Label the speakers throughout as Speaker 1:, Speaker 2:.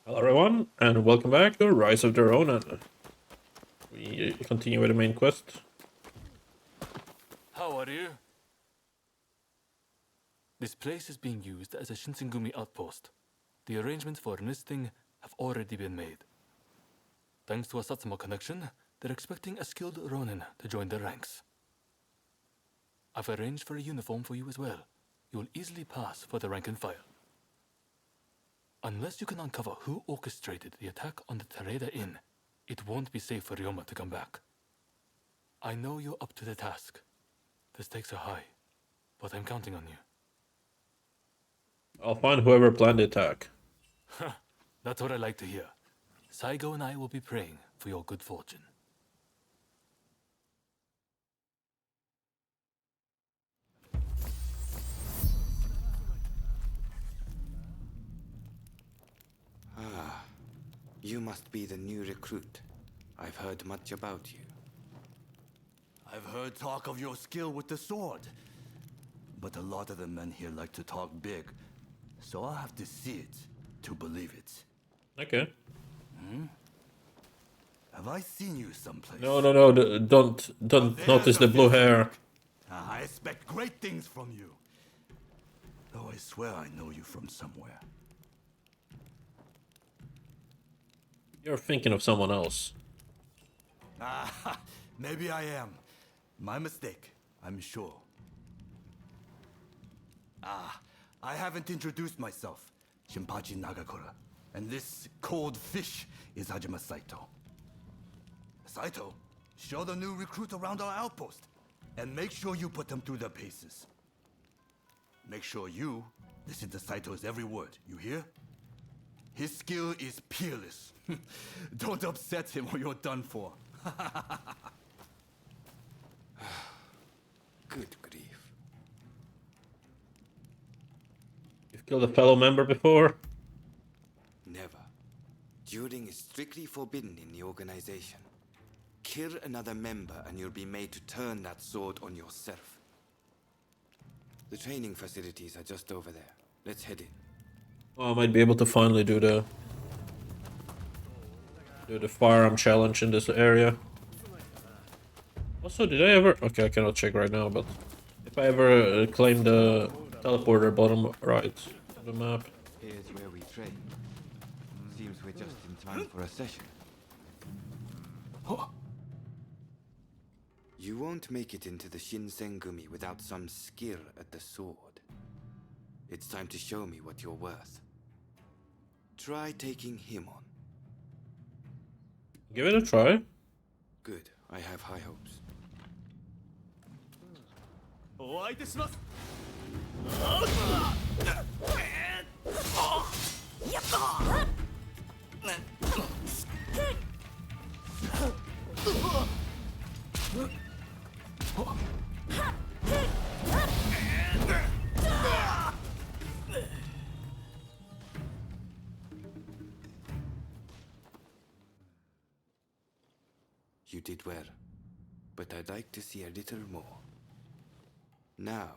Speaker 1: Hello everyone, and welcome back to Rise of the Ronin. We continue with the main quest.
Speaker 2: How are you? This place is being used as a Shinsengumi outpost. The arrangements for enlisting have already been made. Thanks to a Satsuma connection, they're expecting a skilled Ronin to join their ranks. I've arranged for a uniform for you as well. You will easily pass for the rank and file. Unless you can uncover who orchestrated the attack on the Tereda Inn, it won't be safe for Ryoma to come back. I know you're up to the task. The stakes are high, but I'm counting on you.
Speaker 1: I'll find whoever planned the attack.
Speaker 2: That's what I like to hear. Saigo and I will be praying for your good fortune.
Speaker 3: You must be the new recruit. I've heard much about you.
Speaker 4: I've heard talk of your skill with the sword. But a lot of the men here like to talk big. So I'll have to see it to believe it.
Speaker 1: Okay.
Speaker 4: Have I seen you someplace?
Speaker 1: No, don't notice the blue hair.
Speaker 4: I expect great things from you. Though I swear I know you from somewhere.
Speaker 1: You're thinking of someone else.
Speaker 4: Maybe I am. My mistake, I'm sure. I haven't introduced myself. Shinpachi Nagakura. And this cold fish is Hajime Saito. Saito, show the new recruit around our outpost. And make sure you put them through their paces. Make sure you listen to Saito's every word, you hear? His skill is peerless. Don't upset him or you're done for.
Speaker 3: Good grief.
Speaker 1: You've killed a fellow member before?
Speaker 3: Never. Dueling is strictly forbidden in the organization. Kill another member and you'll be made to turn that sword on yourself. The training facilities are just over there. Let's head in.
Speaker 1: Oh, I might be able to finally do the firearm challenge in this area. Also, did I ever... Okay, I cannot check right now, but if I ever claim the teleporter bottom right of the map.
Speaker 3: Here's where we train. Seems we're just in time for a session. You won't make it into the Shinsengumi without some skill at the sword. It's time to show me what you're worth. Try taking him on.
Speaker 1: Give it a try.
Speaker 3: Good, I have high hopes. You did well, but I'd like to see a little more. Now,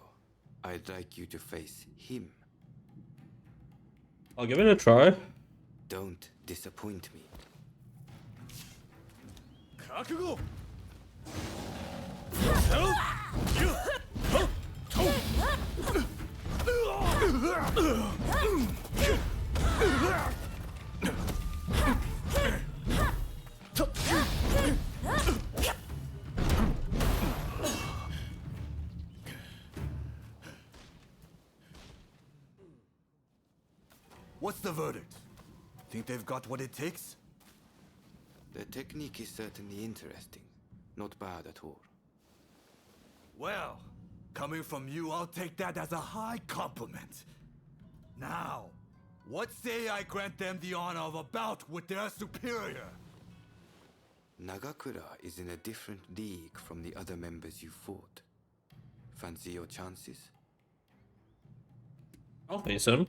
Speaker 3: I'd like you to face him.
Speaker 1: I'll give it a try.
Speaker 3: Don't disappoint me.
Speaker 4: What's the verdict? Think they've got what it takes?
Speaker 3: The technique is certainly interesting. Not bad at all.
Speaker 4: Well, coming from you, I'll take that as a high compliment. Now, what say I grant them the honor of a bout with their superior?
Speaker 3: Nagakura is in a different league from the other members you fought. Fancy your chances?
Speaker 1: I'll face him.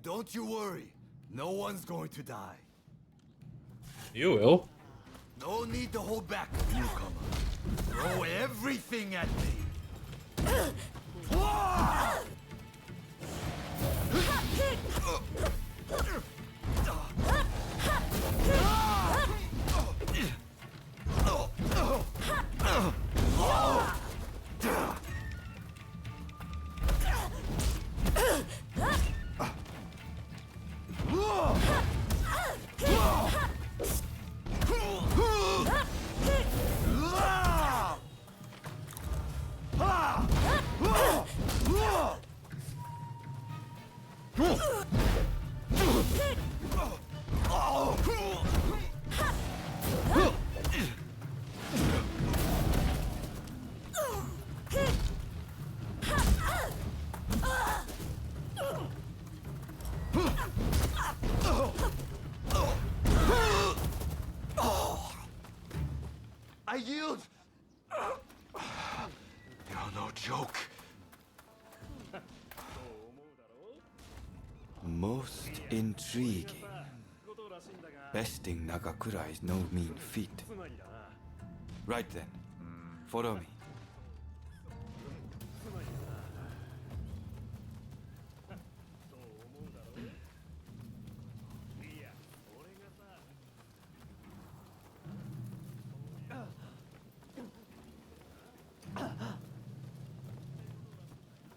Speaker 4: Don't you worry. No one's going to die.
Speaker 1: You will.
Speaker 4: No need to hold back, newcomer. Throw everything at me. I yield! You're no joke.
Speaker 3: Most intriguing. Besting Nagakura is no mean feat. Right then, follow me.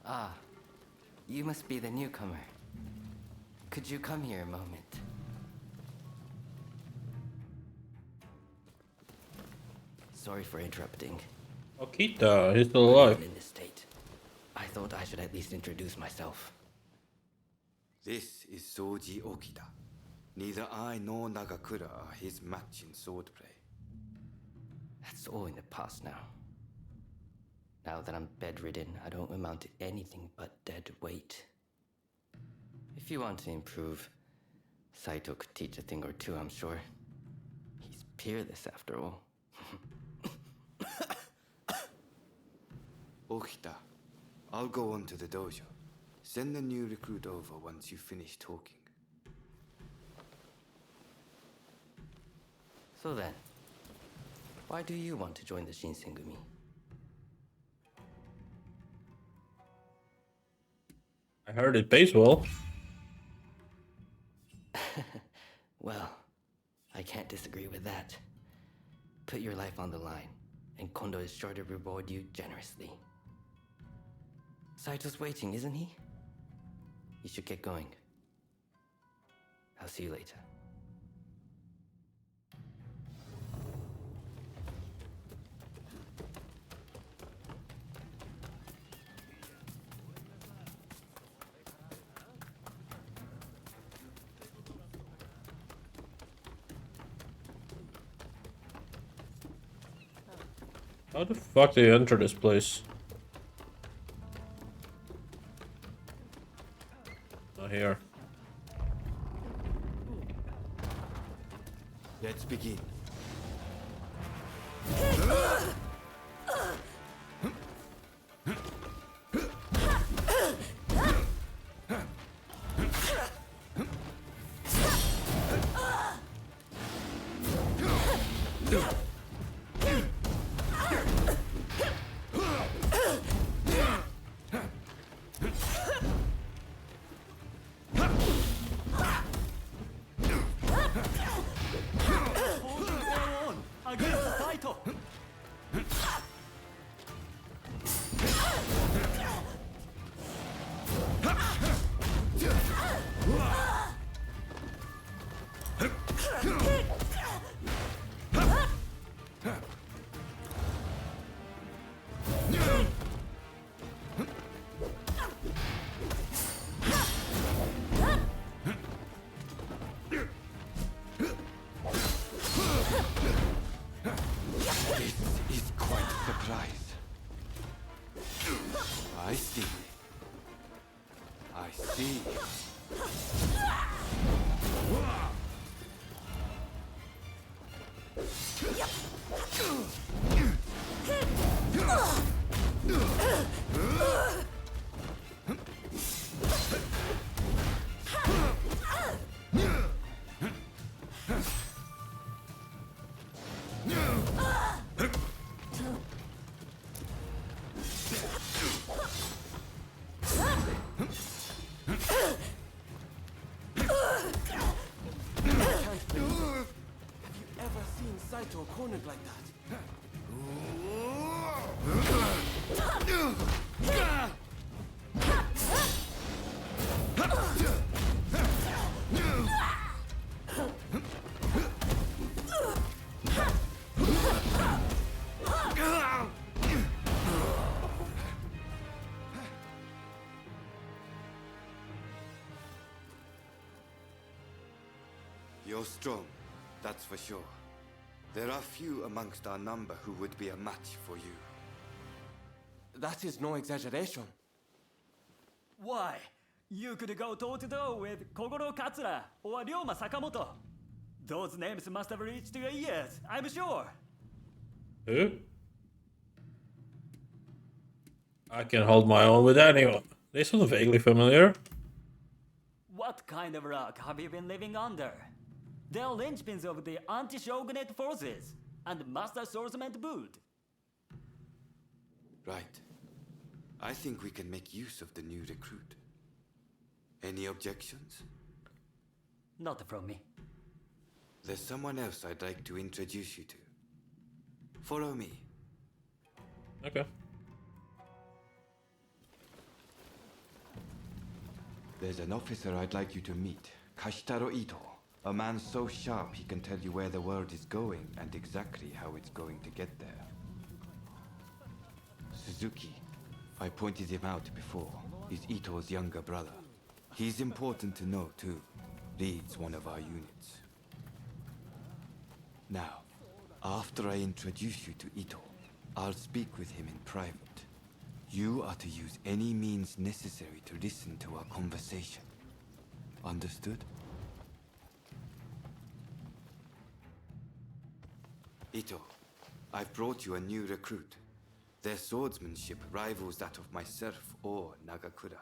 Speaker 5: Ah, you must be the newcomer. Could you come here a moment? Sorry for interrupting.
Speaker 1: Okita, he's still alive.
Speaker 5: In this state, I thought I should at least introduce myself.
Speaker 3: This is Soji Okita. Neither I nor Nagakura are his match in swordplay.
Speaker 5: That's all in the past now. Now that I'm bedridden, I don't amount to anything but dead weight. If you want to improve, Saito could teach a thing or two, I'm sure. He's peerless after all.
Speaker 3: Okita, I'll go on to the dojo. Send the new recruit over once you finish talking.
Speaker 5: So then, why do you want to join the Shinsengumi?
Speaker 1: I heard it pays well.
Speaker 5: Well, I can't disagree with that. Put your life on the line, and Kondo is sure to reward you generously. Saito's waiting, isn't he? You should get going. I'll see you later.
Speaker 1: How the fuck do you enter this place? Not here.
Speaker 3: Let's begin. This is quite a surprise. I see. I see.
Speaker 6: Saito cornered like that.
Speaker 3: You're strong, that's for sure. There are few amongst our number who would be a match for you.
Speaker 6: That is no exaggeration.
Speaker 7: Why? You could go toe-to-toe with Kogoro Katsura or Ryoma Sakamoto. Those names must have reached your ears, I'm sure.
Speaker 1: Who? I can hold my own with anyone. They sound vaguely familiar.
Speaker 7: What kind of rock have you been living under? They're linchpins of the anti-shogunate forces and master swordsman to boot.
Speaker 3: Right. I think we can make use of the new recruit. Any objections?
Speaker 7: Not from me.
Speaker 3: There's someone else I'd like to introduce you to. Follow me.
Speaker 1: Okay.
Speaker 3: There's an officer I'd like you to meet, Kashitaro Ito. A man so sharp he can tell you where the world is going and exactly how it's going to get there. Suzuki. I pointed him out before. He's Ito's younger brother. He's important to know too. Leads one of our units. Now, after I introduce you to Ito, I'll speak with him in private. You are to use any means necessary to listen to our conversation. Understood? Ito, I've brought you a new recruit. Their swordsmanship rivals that of myself or Nagakura.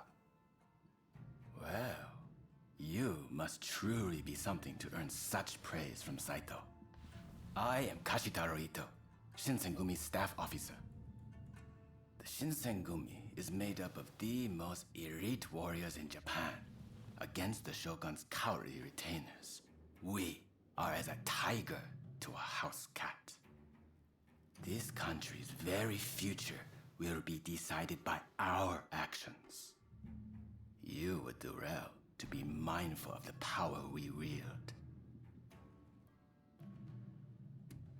Speaker 8: Well, you must truly be something to earn such praise from Saito. I am Kashitaro Ito, Shinsengumi's staff officer. The Shinsengumi is made up of the most elite warriors in Japan. Against the shogun's cowardly retainers, we are as a tiger to a house cat. This country's very future will be decided by our actions. You would do well to be mindful of the power we wield.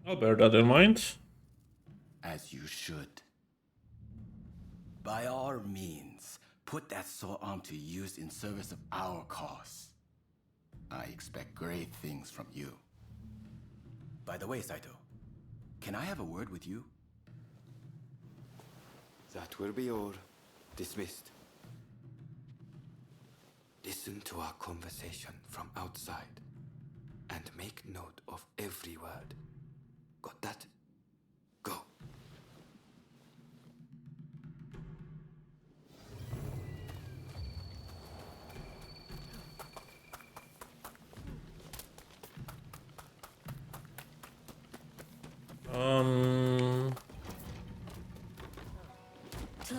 Speaker 1: I'll bear that in mind.
Speaker 8: As you should. By all means, put that sword on to use in service of our cause. I expect great things from you. By the way, Saito, can I have a word with you?
Speaker 3: That will be all. Dismissed. Listen to our conversation from outside and make note of every word. Got that? Go.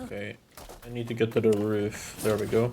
Speaker 1: Okay, I need to get to the roof. There we go.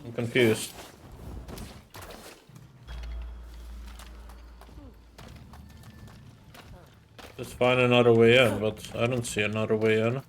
Speaker 1: I'm confused. Let's find another way in, but I don't see another way in.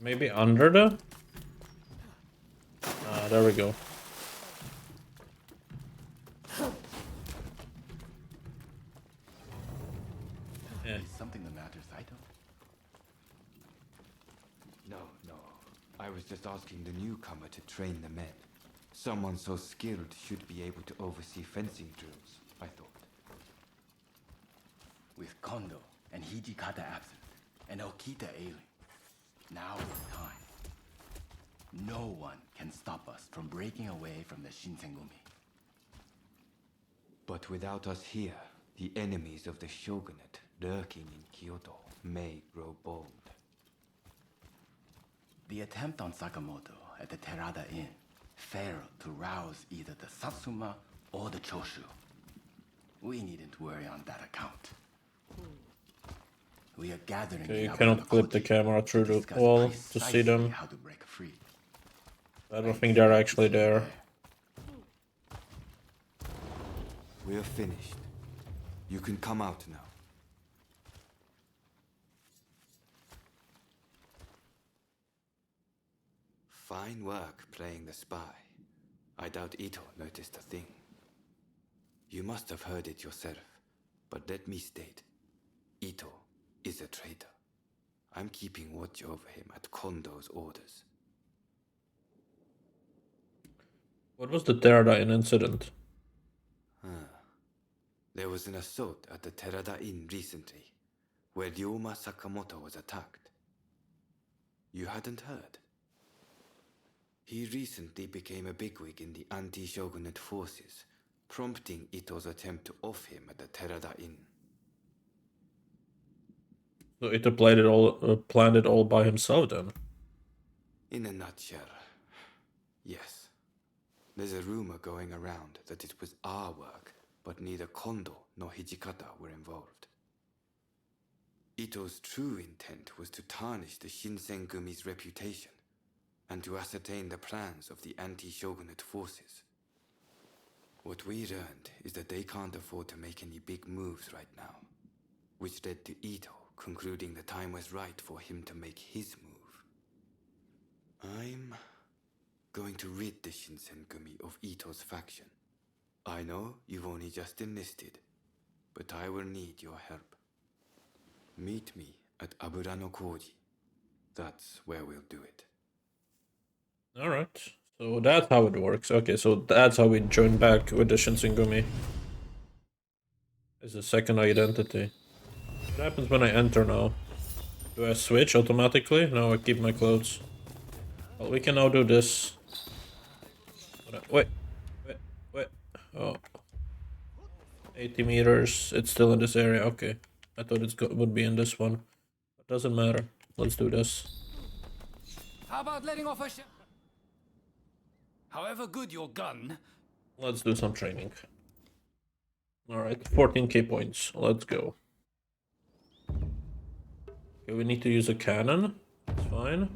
Speaker 1: Maybe under the... Ah, there we go. Yeah.
Speaker 8: Is something the matter, Saito?
Speaker 3: No. I was just asking the newcomer to train the men. Someone so skilled should be able to oversee fencing drills, I thought.
Speaker 8: With Kondo and Hijikata absent, and Okita ailing, now is time. No one can stop us from breaking away from the Shinsengumi.
Speaker 3: But without us here, the enemies of the Shogunate lurking in Kyoto may grow bold.
Speaker 8: The attempt on Sakamoto at the Terada Inn failed to rouse either the Satsuma or the Choshu. We needn't worry on that account. We are gathering.
Speaker 1: Okay, you
Speaker 8: in
Speaker 1: cannot clip the
Speaker 8: Aburamokoji
Speaker 1: camera through
Speaker 8: to
Speaker 1: the
Speaker 8: discuss
Speaker 1: wall to see
Speaker 8: precisely
Speaker 1: them.
Speaker 8: how to break free.
Speaker 1: I don't think they're actually there.
Speaker 3: We're finished. You can come out now. Fine work playing the spy. I doubt Ito noticed a thing. You must have heard it yourself, but let me state, Ito is a traitor. I'm keeping watch over him at Kondo's orders.
Speaker 1: What was the Terada Inn incident?
Speaker 3: There was an assault at the Terada Inn recently, where Ryoma Sakamoto was attacked. You hadn't heard? He recently became a bigwig in the anti-shogunate forces, prompting Ito's attempt to off him at the Terada Inn.
Speaker 1: So Ito played it all, planned it all by himself then?
Speaker 3: In a nutshell, yes. There's a rumor going around that it was our work, but neither Kondo nor Hijikata were involved. Ito's true intent was to tarnish the Shinsengumi's reputation, and to ascertain the plans of the anti-shogunate forces. What we learned is that they can't afford to make any big moves right now, which led to Ito concluding the time was right for him to make his move. I'm going to rid the Shinsengumi of Ito's faction. I know you've only just enlisted, but I will need your help. Meet me at Aburamokoji. That's where we'll do it.
Speaker 1: Alright, so that's how it works. Okay, so that's how we join back with the Shinsengumi. As a second identity. What happens when I enter now? Do I switch automatically? No, I keep my clothes. Well, we can now do this. Wait. Oh. 80 meters. It's still in this area. Okay. I thought it would be in this one. It doesn't matter. Let's do this.
Speaker 9: How about letting off a shot? However good your gun.
Speaker 1: Let's do some training. Alright, 14k points. Let's go. Okay, we need to use a cannon. That's fine.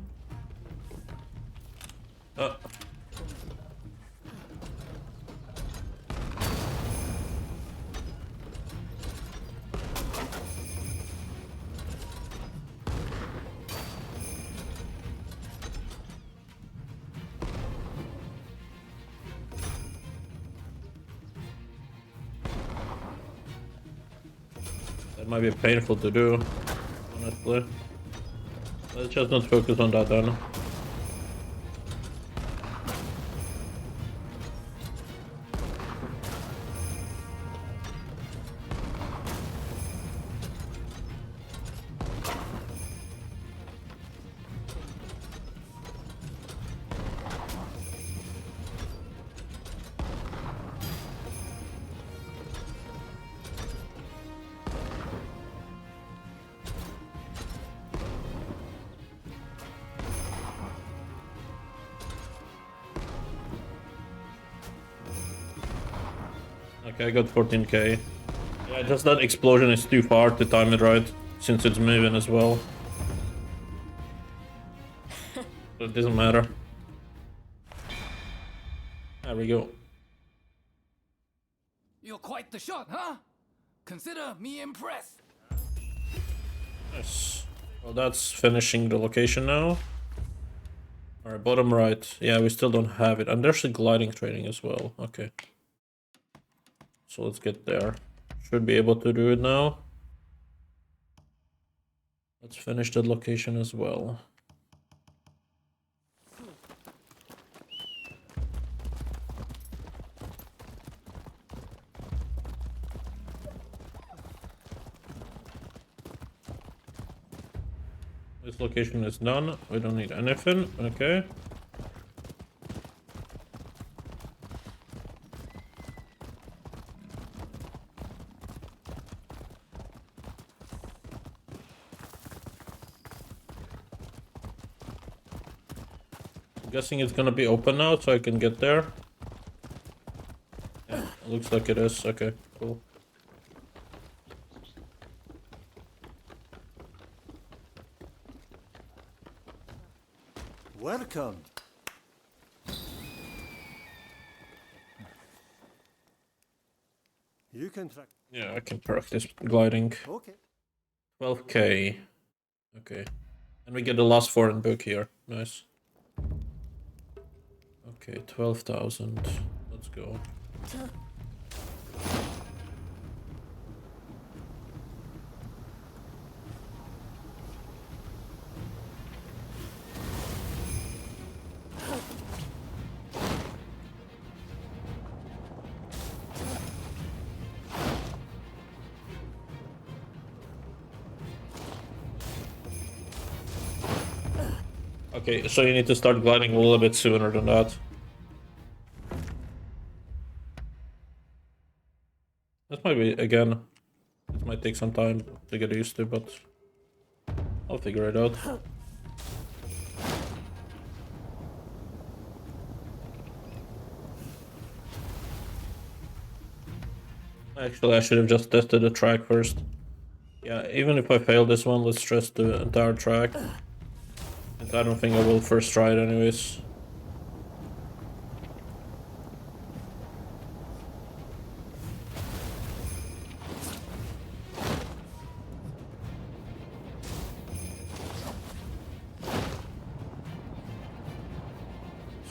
Speaker 1: That might be painful to do, honestly. Let's just not focus on that then. Okay, I got 14k. Yeah, just that explosion is too far to time it right, since it's moving as well. But it doesn't matter. There we go.
Speaker 9: You're quite the shot, huh? Consider me impressed.
Speaker 1: Yes. Well, that's finishing the location now. Alright, bottom right. Yeah, we still don't have it. And there's a gliding training as well. Okay. So let's get there. Should be able to do it now. Let's finish that location as well. This location is done. We don't need anything. Okay. I'm guessing it's gonna be open now, so I can get there. Yeah, it looks like it is. Okay, cool.
Speaker 10: Welcome. You can track.
Speaker 1: Yeah, I can practice gliding.
Speaker 10: Okay.
Speaker 1: 12k. Okay. And we get the last foreign book here. Nice. Okay, 12,000. Let's go. Okay, so you need to start gliding a little bit sooner than that. This might be, again, it might take some time to get used to, but I'll figure it out. Actually, I should have just tested the track first. Yeah, even if I fail this one, let's stress the entire track. And I don't think I will first try it anyways.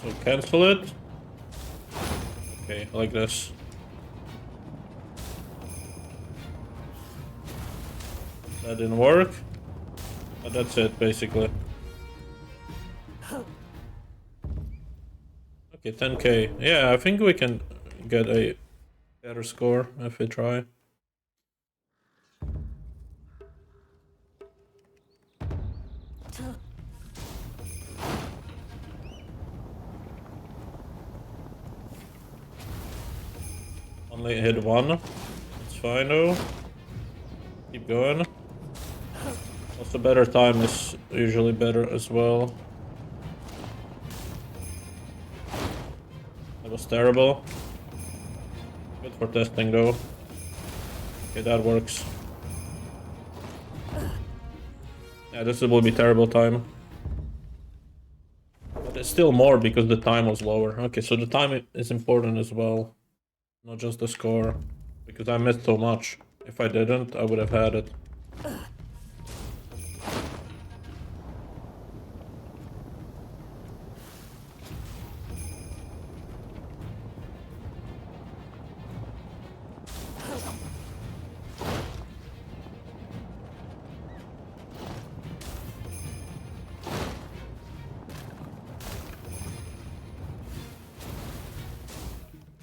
Speaker 1: So cancel it. Okay, like this. That didn't work. But that's it, basically. Okay, 10k. Yeah, I think we can get a better score if we try. Only hit one. It's fine though. Keep going. Also, better time is usually better as well. That was terrible. Good for testing though. Okay, that works. Yeah, this will be terrible time. But it's still more because the time was lower. Okay, so the time is important as well. Not just the score. Because I missed so much. If I didn't, I would have had it.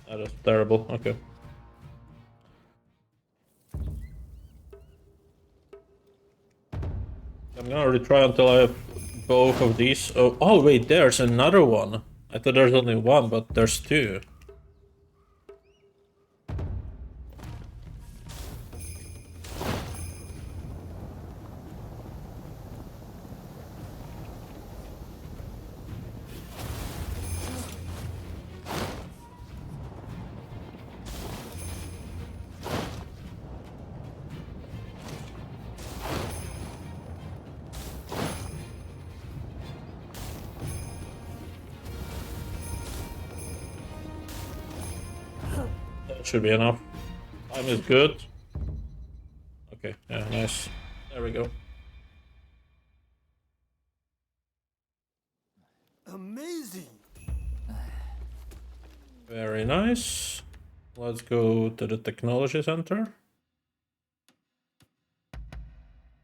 Speaker 1: That is terrible. Okay. I'm gonna retry until I have both of these. Oh wait, there's another one. I thought there's only one, but there's two. That should be enough. Time is good. Okay, yeah, nice. There we go. Very nice. Let's go to the technology center.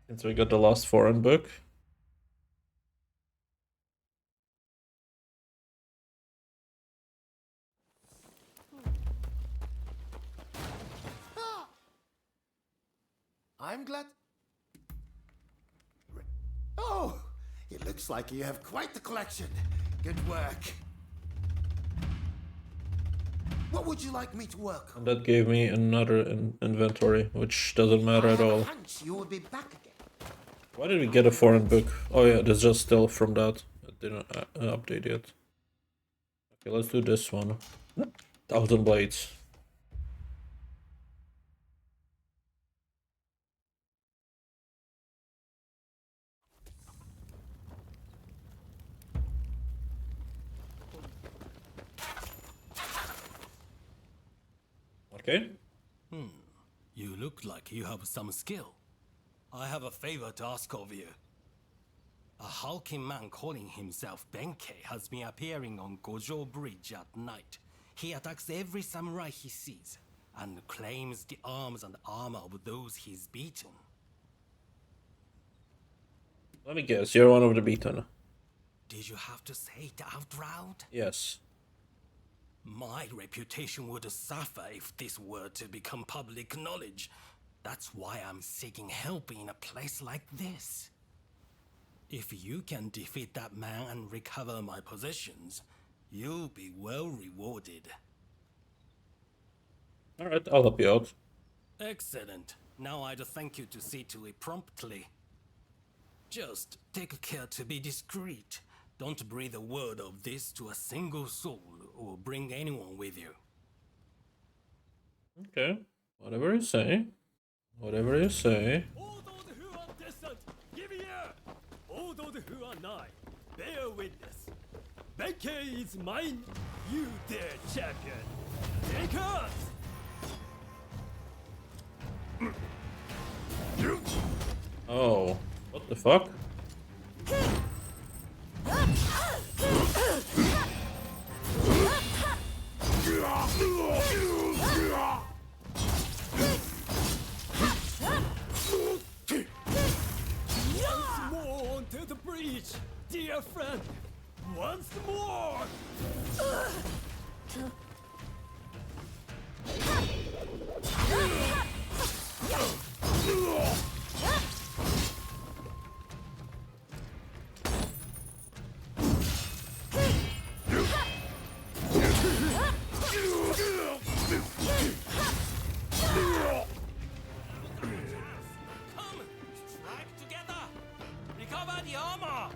Speaker 1: Since we got the last foreign book.
Speaker 10: I'm glad. Oh, it looks like you have quite the collection. Good work. What would you like me to work on?
Speaker 1: And that gave me another inventory, which doesn't matter at all.
Speaker 10: You will be back again.
Speaker 1: Why did we get a foreign book? Oh yeah, that's just still from that. It didn't update yet. Okay, let's do this one. 1,000 blades. Okay.
Speaker 11: You look like you have some skill. I have a favor to ask of you. A hulking man calling himself Benkei has been appearing on Gojo Bridge at night. He attacks every samurai he sees, and claims the arms and armor of those he's beaten.
Speaker 1: Let me guess, you're one of the beaten.
Speaker 11: Did you have to say it out loud?
Speaker 1: Yes.
Speaker 11: My reputation would suffer if this were to become public knowledge. That's why I'm seeking help in a place like this. If you can defeat that man and recover my possessions, you'll be well rewarded.
Speaker 1: Alright, I'll help you out.
Speaker 11: Excellent. Now I'd thank you to see to it promptly. Just take care to be discreet. Don't breathe a word of this to a single soul or bring anyone with you.
Speaker 1: Okay, whatever you say. Whatever you say.
Speaker 7: All those who are distant, give ear! All those who are nigh, bear witness. Benkei is mine, you their champion. Take us!
Speaker 1: Oh, what the fuck?
Speaker 7: Once more onto the breach, dear friend. Once more!
Speaker 11: Come! Strike together! Recover the armor!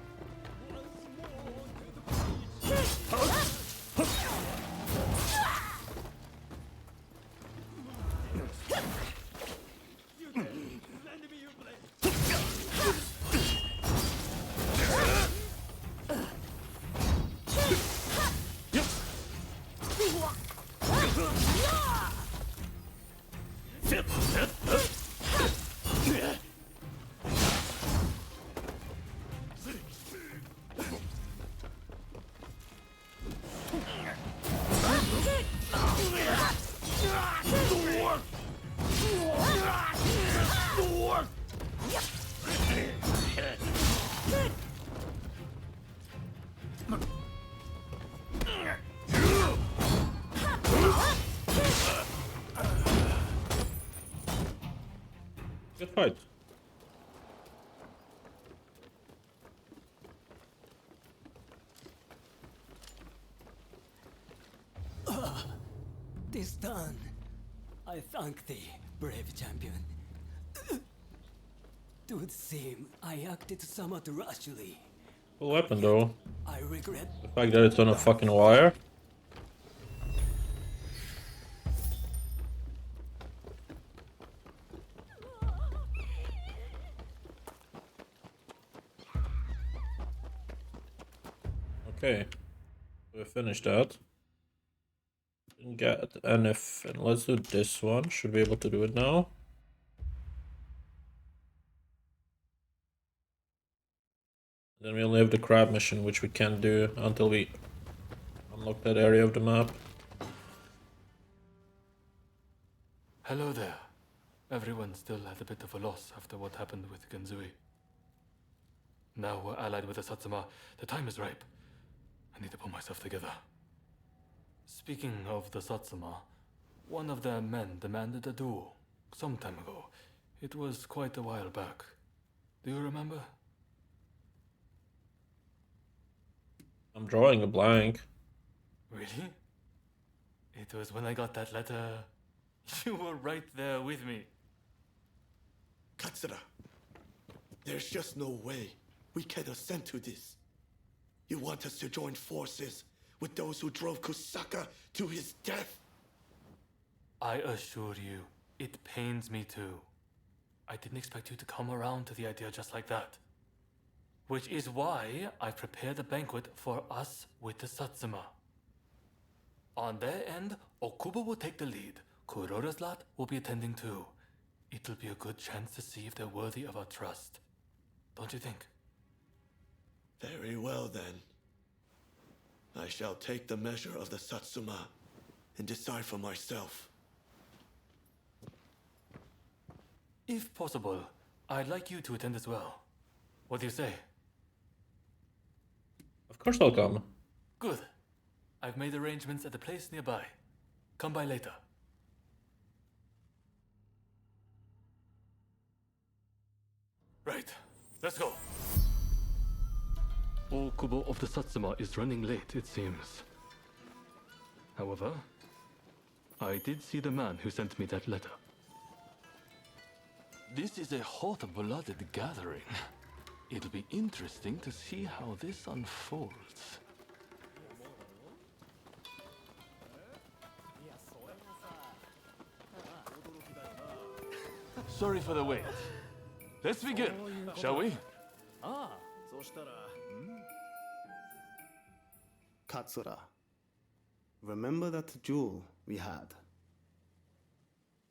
Speaker 7: Lend me your blade.
Speaker 1: Good fight.
Speaker 7: This done, I thank thee, brave champion. Would seem I acted somewhat rashly.
Speaker 1: Cool weapon though.
Speaker 7: I regret.
Speaker 1: The fact that it's on a fucking wire. Okay, we finished that. Didn't get anything. Let's do this one. Should be able to do it now. Then we only have the crab mission, which we can't do until we unlock that area of the map.
Speaker 2: Hello there. Everyone still at a bit of a loss after what happened with Genzui. Now we're allied with the Satsuma. The time is ripe. I need to pull myself together. Speaking of the Satsuma, one of their men demanded a duel some time ago. It was quite a while back. Do you remember?
Speaker 1: I'm drawing a blank.
Speaker 2: Really? It was when I got that letter. You were right there with me.
Speaker 12: Katsura, there's just no way we can assent to this. You want us to join forces with those who drove Kusaka to his death?
Speaker 2: I assure you, it pains me too. I didn't expect you to come around to the idea just like that. Which is why I prepared a banquet for us with the Satsuma. On their end, Okubo will take the lead. Kuroda's lot will be attending too. It'll be a good chance to see if they're worthy of our trust. Don't you think?
Speaker 12: Very well then. I shall take the measure of the Satsuma and decide for myself.
Speaker 2: If possible, I'd like you to attend as well. What do you say?
Speaker 1: Of course I'll come.
Speaker 2: Good. I've made arrangements at a place nearby. Come by later. Right, let's go. Okubo of the Satsuma is running late, it seems. However, I did see the man who sent me that letter. This is a hot-blooded gathering. It'll be interesting to see how this unfolds. Sorry for the wait. Let's begin, shall we?
Speaker 13: Katsura, remember that duel we had?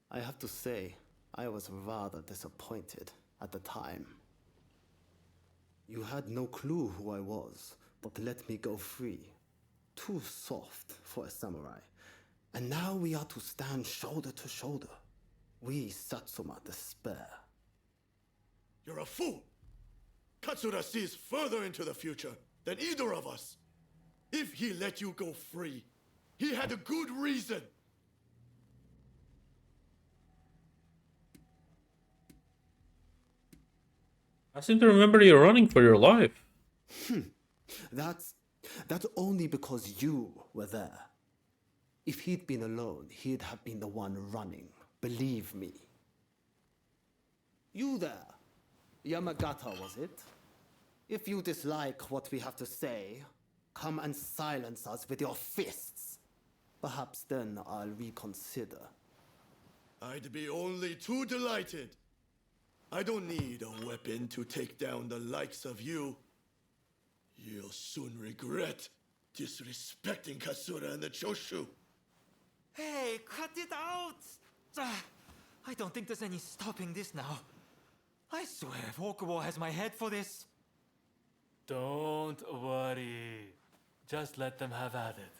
Speaker 13: I have to say, I was rather disappointed at the time. You had no clue who I was, but let me go free. Too soft for a samurai. And now we are to stand shoulder to shoulder. We Satsuma despair.
Speaker 12: You're a fool! Katsura sees further into the future than either of us. If he let you go free, he had a good reason.
Speaker 1: I seem to remember you running for your life.
Speaker 13: That's only because you were there. If he'd been alone, he'd have been the one running. Believe me. You there. Yamagata, was it? If you dislike what we have to say, come and silence us with your fists. Perhaps then I'll reconsider.
Speaker 12: I'd be only too delighted. I don't need a weapon to take down the likes of you. You'll soon regret disrespecting Katsura and the Choshu.
Speaker 14: Hey, cut it out! I don't think there's any stopping this now. I swear if Okubo has my head for this...
Speaker 2: Don't worry. Just let them have at it.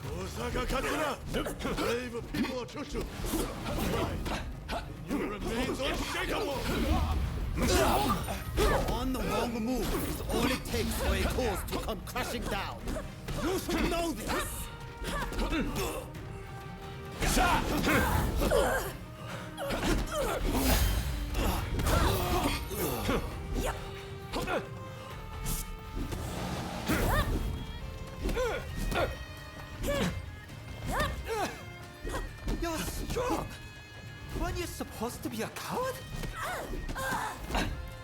Speaker 12: Kosaka Katsura! Brave people of Choshu! Pride! You remains unshakable!
Speaker 13: On the wrong move is all it takes for a cause to come crashing down. You should know this!
Speaker 14: You're strong! Weren't you supposed to be a coward?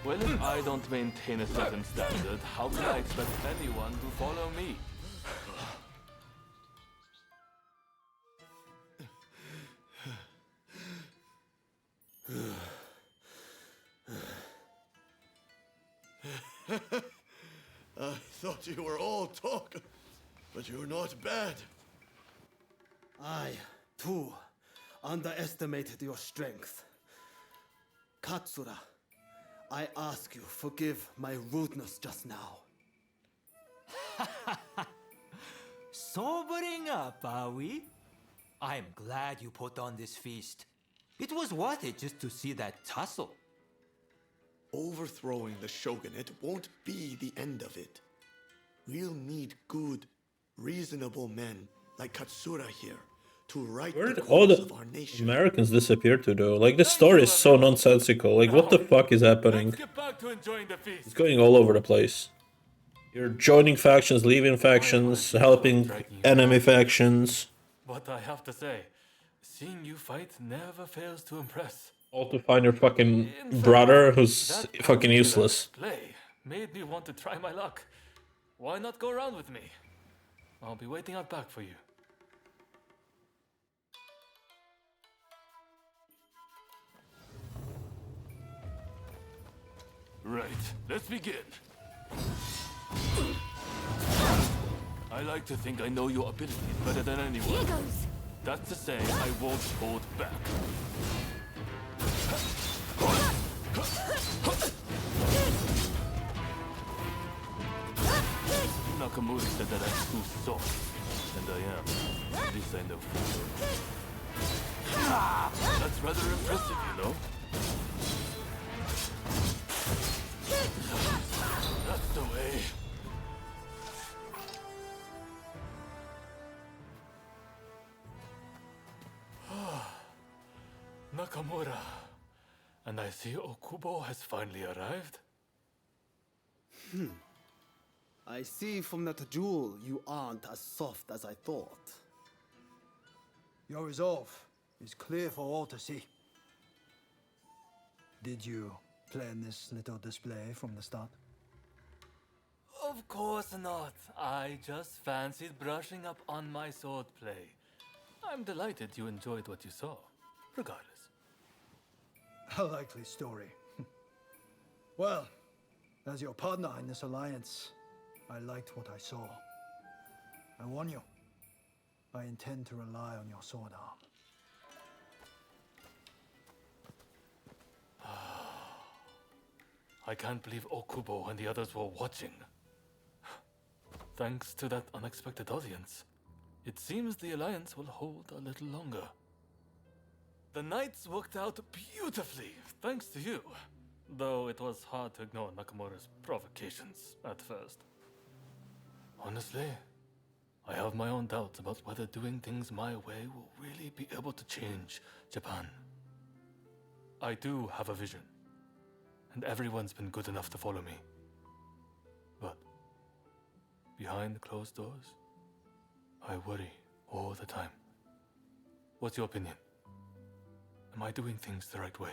Speaker 2: Well, if I don't maintain a certain standard, how can I expect anyone to follow me?
Speaker 12: I thought you were all talk, but you're not bad.
Speaker 13: I, too, underestimated your strength. Katsura, I ask you, forgive my rudeness just now.
Speaker 14: sobering up, are we? I'm glad you put on this feast. It was worth it just to see that tussle.
Speaker 12: Overthrowing the shogunate won't be the end of it. We'll need good, reasonable men like Katsura here to right
Speaker 1: Where
Speaker 12: the
Speaker 1: did all
Speaker 12: course
Speaker 1: the
Speaker 12: of our nation.
Speaker 1: Americans disappear to though? Like this story is so nonsensical. Like what the fuck is happening?
Speaker 2: Let's get back to enjoying the feast.
Speaker 1: It's going all over the place. You're joining factions, leaving factions, helping enemy factions.
Speaker 2: But I have to say, seeing you fight never fails to impress.
Speaker 1: All to find your fucking brother who's fucking useless.
Speaker 2: Play made me want to try my luck. Why not go around with me? I'll be waiting out back for you. Right, let's begin. I like to think I know your abilities better than anyone.
Speaker 15: Here goes.
Speaker 2: That's to say, I won't hold back. Nakamura said that I'm too soft, and I am. At least I know for sure. That's rather impressive, you know? That's the way. Nakamura. And I see Okubo has finally arrived.
Speaker 13: I see from that jewel you aren't as soft as I thought.
Speaker 16: Your resolve is clear for all to see. Did you plan this little display from the start?
Speaker 2: Of course not. I just fancied brushing up on my swordplay. I'm delighted you enjoyed what you saw, regardless.
Speaker 16: A likely story. Well, as your partner in this alliance, I liked what I saw. I warn you, I intend to rely on your sword arm.
Speaker 2: I can't believe Okubo and the others were watching. Thanks to that unexpected audience, it seems the alliance will hold a little longer. The nights worked out beautifully, thanks to you. Though it was hard to ignore Nakamura's provocations at first. Honestly, I have my own doubts about whether doing things my way will really be able to change Japan. I do have a vision, and everyone's been good enough to follow me. But behind closed doors, I worry all the time. What's your opinion? Am I doing things the right way?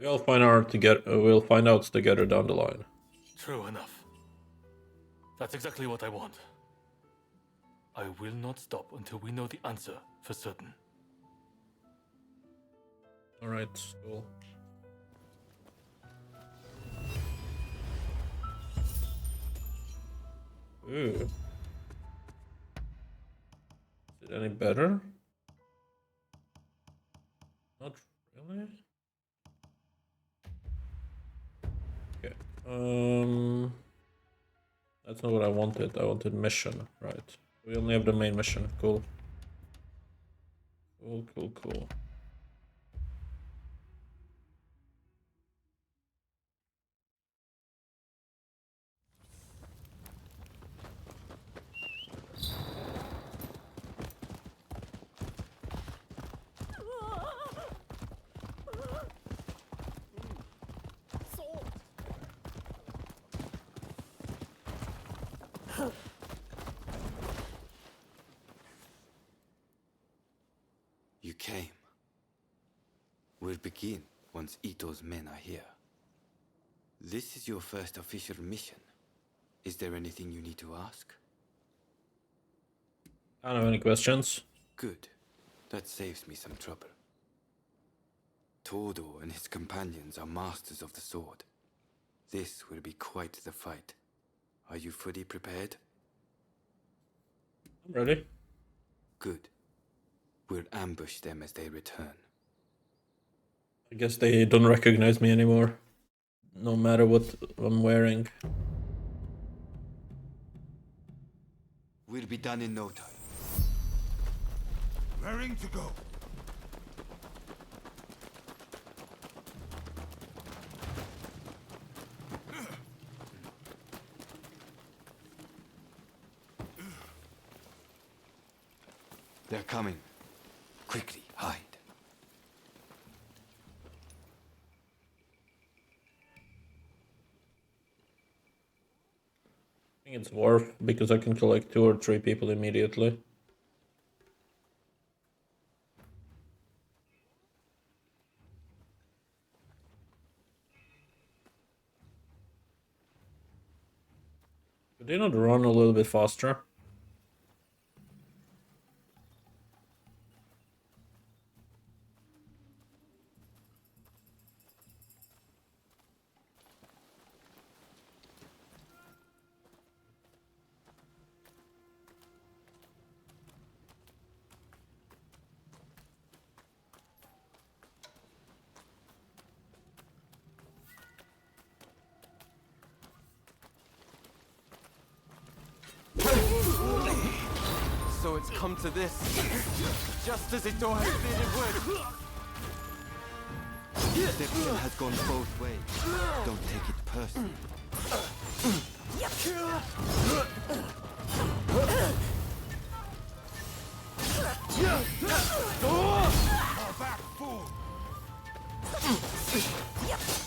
Speaker 1: We'll find out together down the line.
Speaker 2: True enough. That's exactly what I want. I will not stop until we know the answer for certain.
Speaker 1: Alright, cool. Ooh. Is it any better? Not really. Okay. That's not what I wanted. I wanted mission, right? We only have the main mission. Cool. Cool.
Speaker 3: You came. We'll begin once Ito's men are here. This is your first official mission. Is there anything you need to ask?
Speaker 1: I don't have any questions.
Speaker 3: Good. That saves me some trouble. Todo and his companions are masters of the sword. This will be quite the fight. Are you fully prepared?
Speaker 1: I'm ready.
Speaker 3: Good. We'll ambush them as they return.
Speaker 1: I guess they don't recognize me anymore. No matter what I'm wearing.
Speaker 3: We'll be done in no time.
Speaker 4: Raring to go.
Speaker 3: They're coming. Quickly, hide.
Speaker 1: I think it's worth because I can collect 2 or 3 people immediately. Could they not run a little bit faster?
Speaker 6: So it's come to this. Just as Ito had said it would.
Speaker 3: Deception has gone both ways. Don't take it personally.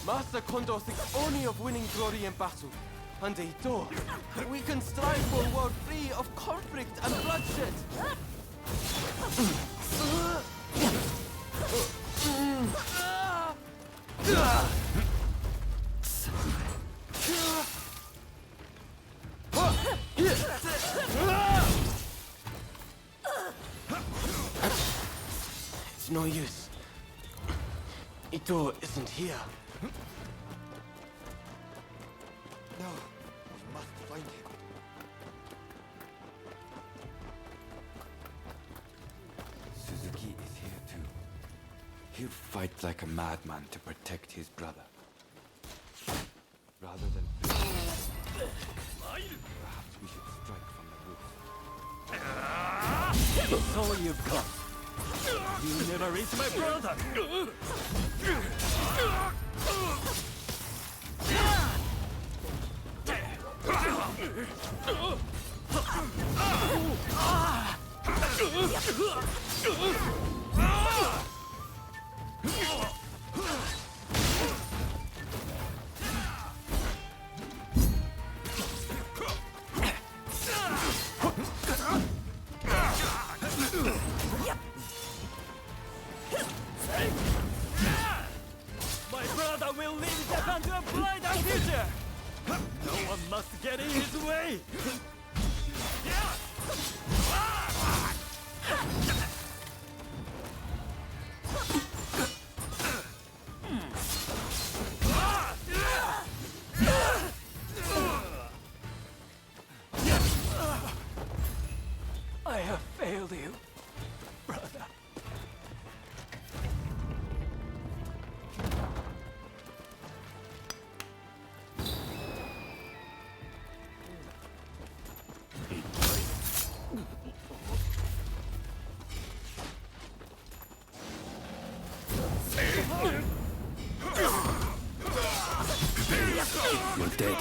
Speaker 6: Master Kondo thinks only of winning glory in battle. And Ito, we can strive for a world free of conflict and bloodshed. It's no use. Ito isn't here.
Speaker 3: No, we must find him. Suzuki is here too. He'll fight like a madman to protect his brother. Rather than perhaps we should strike from the roof.
Speaker 7: So you've got. You never reach my brother. My brother will lead Japan to a brighter future. No one must get in his way. I have failed you, brother.
Speaker 6: You're dead.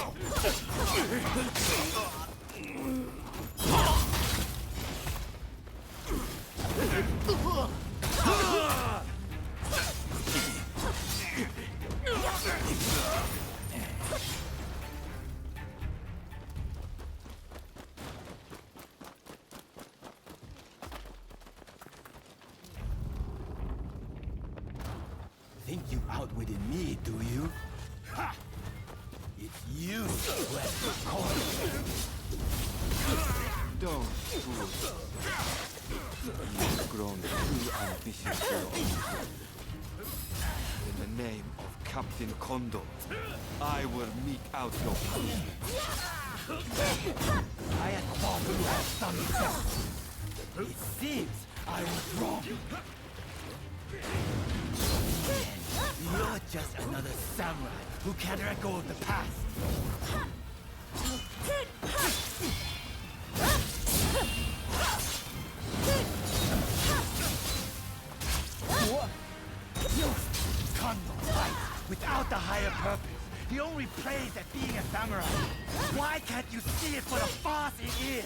Speaker 8: Think you outwitted me, do you? Ha! It's you who has the coin.
Speaker 3: Don't fool. You've grown too ambitious for your own good. In the name of Captain Kondo, I will mete out your punishment.
Speaker 8: I had thought you had some sense. It seems I was wrong. You're just another samurai who can't let go of the past.
Speaker 4: Without the higher purpose, he only plays at being a samurai. Why can't you see it for the farce it is?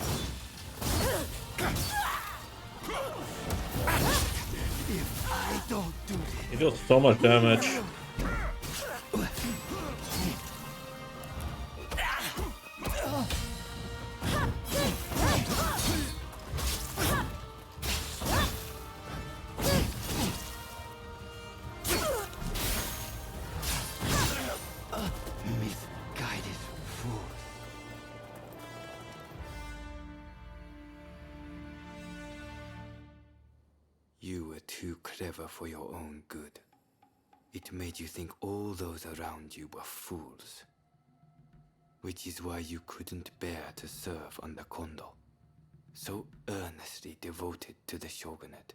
Speaker 4: If I don't do this...
Speaker 1: He does so much damage.
Speaker 3: Misguided fools. You were too clever for your own good. It made you think all those around you were fools. Which is why you couldn't bear to serve under Kondo, so earnestly devoted to the shogunate.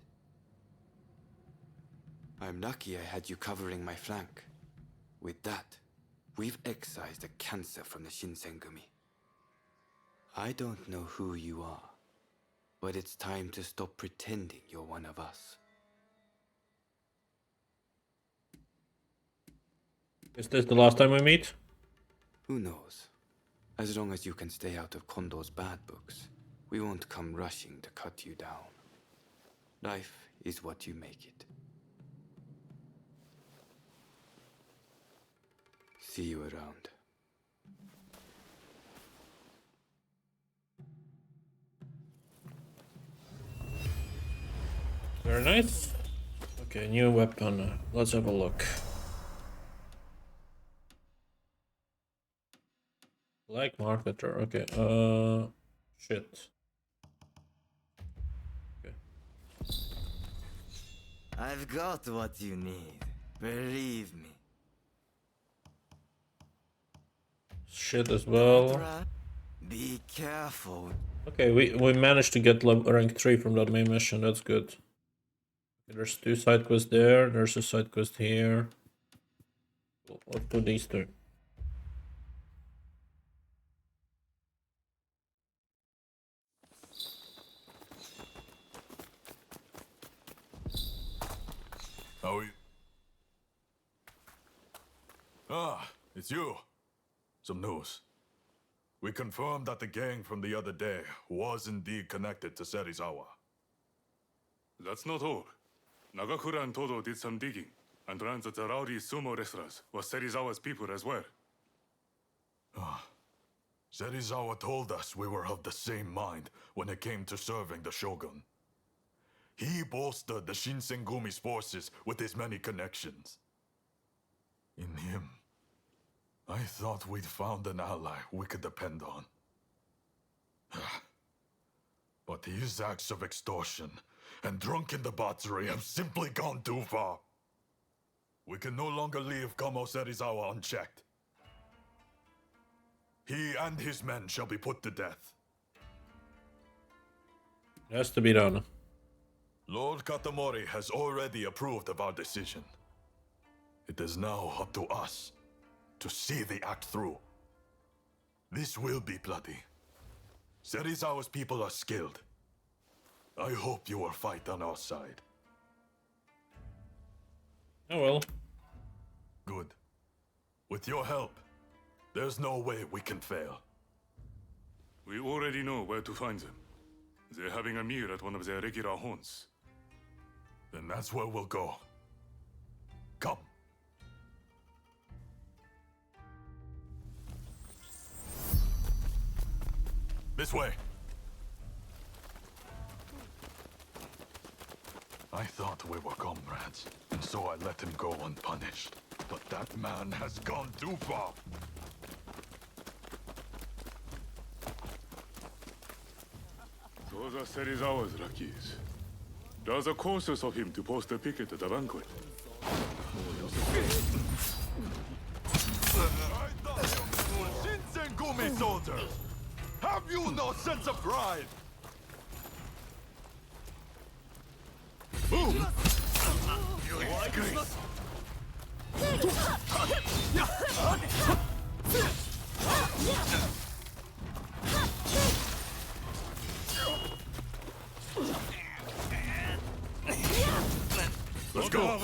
Speaker 3: I'm lucky I had you covering my flank. With that, we've excised the cancer from the Shinsengumi. I don't know who you are, but it's time to stop pretending you're one of us.
Speaker 1: Is this the last time we meet?
Speaker 3: Who knows? As long as you can stay out of Kondo's bad books, we won't come rushing to cut you down. Life is what you make it. See you around.
Speaker 1: Very nice. Okay, new weapon. Let's have a look. Black marketer. Okay. Shit. Okay.
Speaker 3: I've got what you need. Believe me.
Speaker 1: Shit as well.
Speaker 3: Be careful.
Speaker 1: Okay, we managed to get rank 3 from that main mission. That's good. Okay, there's 2 side quests there. There's a side quest here. Let's do these 2.
Speaker 15: How are you? Ah, it's you. Some news. We confirmed that the gang from the other day was indeed connected to Serizawa.
Speaker 17: That's not all. Nagakura and Todo did some digging and learned that the rowdy sumo wrestlers were Serizawa's people as well.
Speaker 15: Serizawa told us we were of the same mind when it came to serving the Shogun. He bolstered the Shinsengumi's forces with his many connections. In him, I thought we'd found an ally we could depend on. But his acts of extortion and drunken debauchery have simply gone too far. We can no longer leave Kamo Serizawa unchecked. He and his men shall be put to death.
Speaker 1: It has to be done.
Speaker 15: Lord Katamori has already approved of our decision. It is now up to us to see the act through. This will be bloody. Serizawa's people are skilled. I hope you will fight on our side.
Speaker 1: Oh well.
Speaker 15: Good. With your help, there's no way we can fail.
Speaker 17: We already know where to find them. They're having a meal at one of their regular haunts.
Speaker 15: Then that's where we'll go. Come. This way. I thought we were comrades, and so I let him go unpunished. But that man has gone too far.
Speaker 17: Those are Serizawa's lackeys. Rather cautious of him to post a picket at the banquet.
Speaker 15: I thought you were Shinsengumi soldiers! Have you no sense of pride? Boom! You disgrace! Let's go!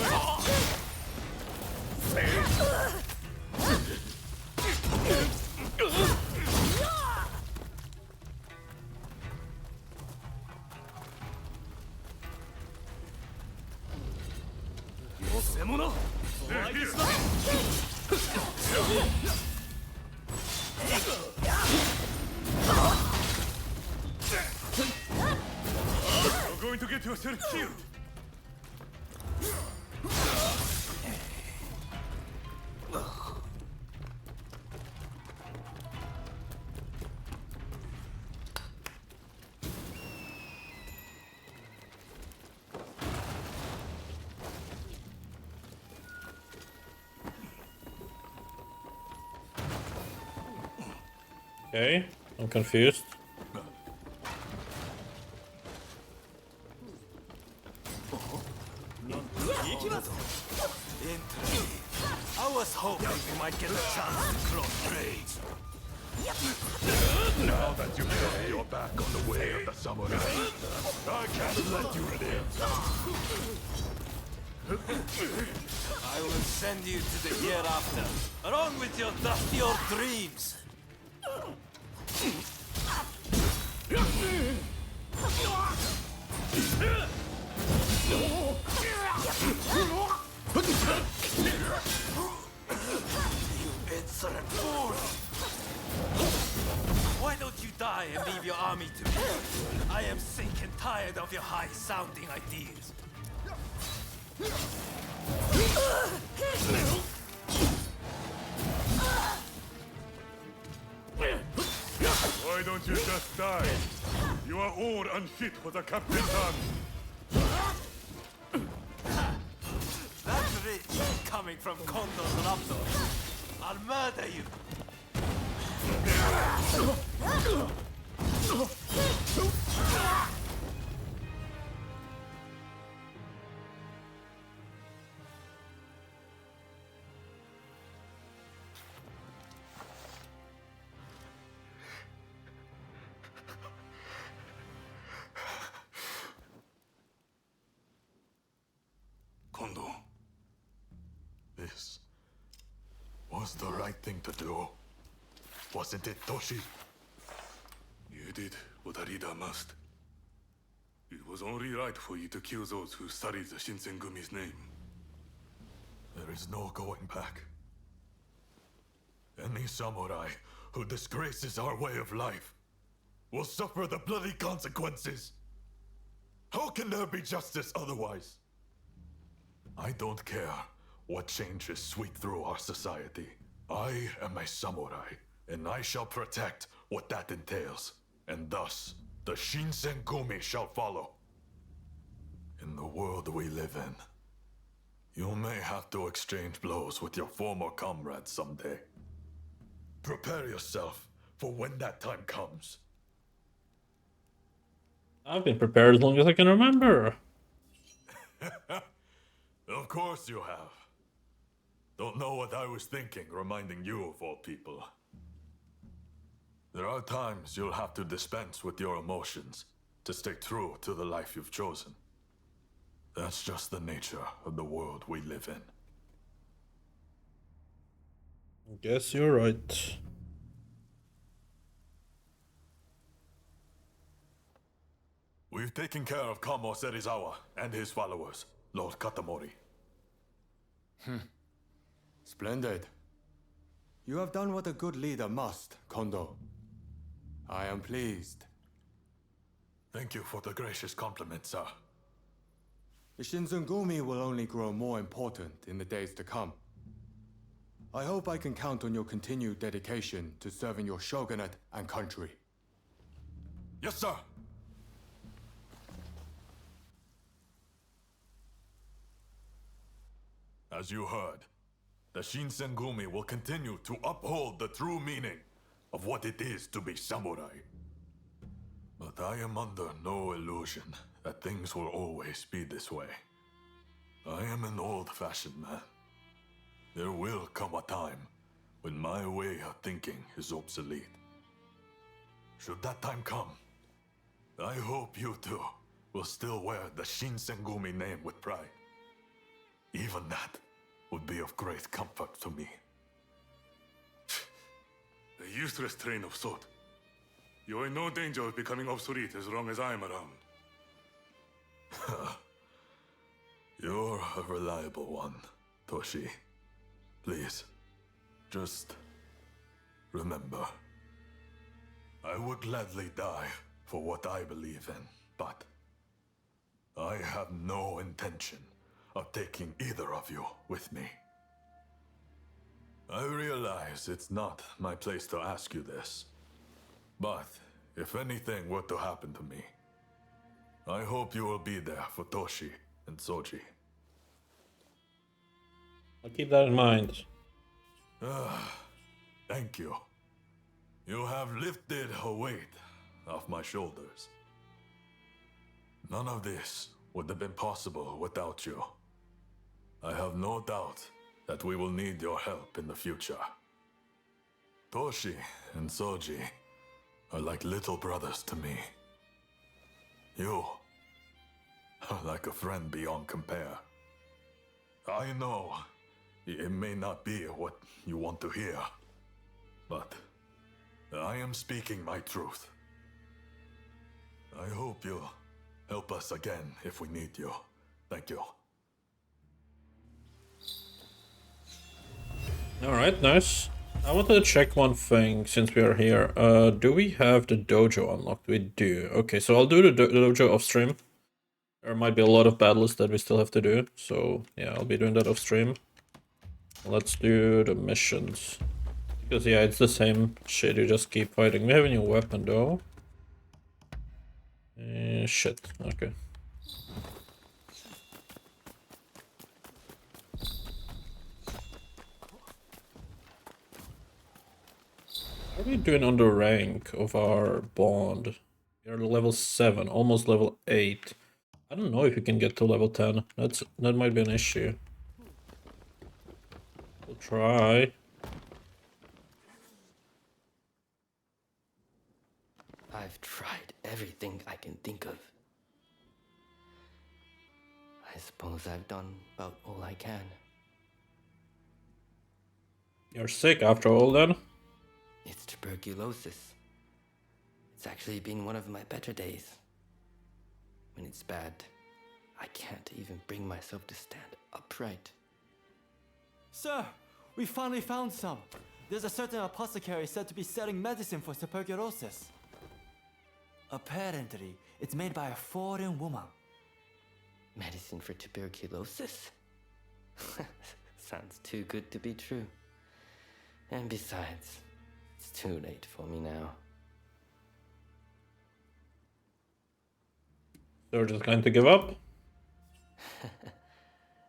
Speaker 17: You're going to get yourself killed!
Speaker 1: Okay, I'm confused.
Speaker 6: Interesting. I was hoping we might get a chance to close trades.
Speaker 15: Now that you've turned your back on the way of the samurai, I can't let you live.
Speaker 6: I will send you to the hereafter, along with your dusty old dreams. You insolent fool! Why don't you die and leave your army to me? I am sick and tired of your high-sounding ideas.
Speaker 17: Why don't you just die? You are all unfit for the captain's army.
Speaker 6: That's rich coming from Kondo's Raptor. I'll murder you.
Speaker 15: Kondo, this was the right thing to do. Wasn't it, Toshi?
Speaker 17: You did what a leader must. It was only right for you to kill those who studied the Shinsengumi's name.
Speaker 15: There is no going back. Any samurai who disgraces our way of life will suffer the bloody consequences. How can there be justice otherwise? I don't care what changes sweep through our society. I am a samurai, and I shall protect what that entails. And thus, the Shinsengumi shall follow. In the world we live in, you may have to exchange blows with your former comrades someday. Prepare yourself for when that time comes.
Speaker 1: I've been prepared as long as I can remember.
Speaker 15: Of course you have. Don't know what I was thinking, reminding you of all people. There are times you'll have to dispense with your emotions to stay true to the life you've chosen. That's just the nature of the world we live in.
Speaker 1: Guess you're right.
Speaker 15: We've taken care of Kamo Serizawa and his followers, Lord Katamori.
Speaker 18: Splendid. You have done what a good leader must, Kondo. I am pleased.
Speaker 15: Thank you for the gracious compliment, sir.
Speaker 18: The Shinzengumi will only grow more important in the days to come. I hope I can count on your continued dedication to serving your shogunate and country.
Speaker 15: Yes, sir! As you heard, the Shinsengumi will continue to uphold the true meaning of what it is to be samurai. But I am under no illusion that things will always be this way. I am an old-fashioned man. There will come a time when my way of thinking is obsolete. Should that time come, I hope you two will still wear the Shinsengumi name with pride. Even that would be of great comfort to me.
Speaker 17: A useless train of thought. You're in no danger of becoming obsolete as long as I'm around.
Speaker 15: You're a reliable one, Toshi. Please, Just remember, I would gladly die for what I believe in, but I have no intention of taking either of you with me. I realize it's not my place to ask you this, but if anything were to happen to me, I hope you will be there for Toshi and Soji.
Speaker 1: I'll keep that in mind.
Speaker 15: Thank you. You have lifted a weight off my shoulders. None of this would have been possible without you. I have no doubt that we will need your help in the future. Toshi and Soji are like little brothers to me. You are like a friend beyond compare. I know it may not be what you want to hear, but I am speaking my truth. I hope you'll help us again if we need you. Thank you.
Speaker 1: Alright, nice. I wanted to check one thing since we are here. Do we have the dojo unlocked? We do. Okay, so I'll do the dojo off stream. There might be a lot of battles that we still have to do. So yeah, I'll be doing that off stream. Let's do the missions. Because yeah, it's the same shit, you just keep fighting. We have a new weapon though. Shit, okay. How are we doing on the rank of our bond? We are level 7, almost level 8. I don't know if you can get to level 10. That might be an issue. We'll try.
Speaker 5: I've tried everything I can think of. I suppose I've done about all I can.
Speaker 1: You're sick after all then?
Speaker 5: It's tuberculosis. It's actually been one of my better days. When it's bad, I can't even bring myself to stand upright.
Speaker 14: Sir, we finally found some. There's a certain apothecary said to be selling medicine for tuberculosis. Apparently, it's made by a foreign woman.
Speaker 5: Medicine for tuberculosis? Sounds too good to be true. And besides, it's too late for me now.
Speaker 1: So we're just going to give up?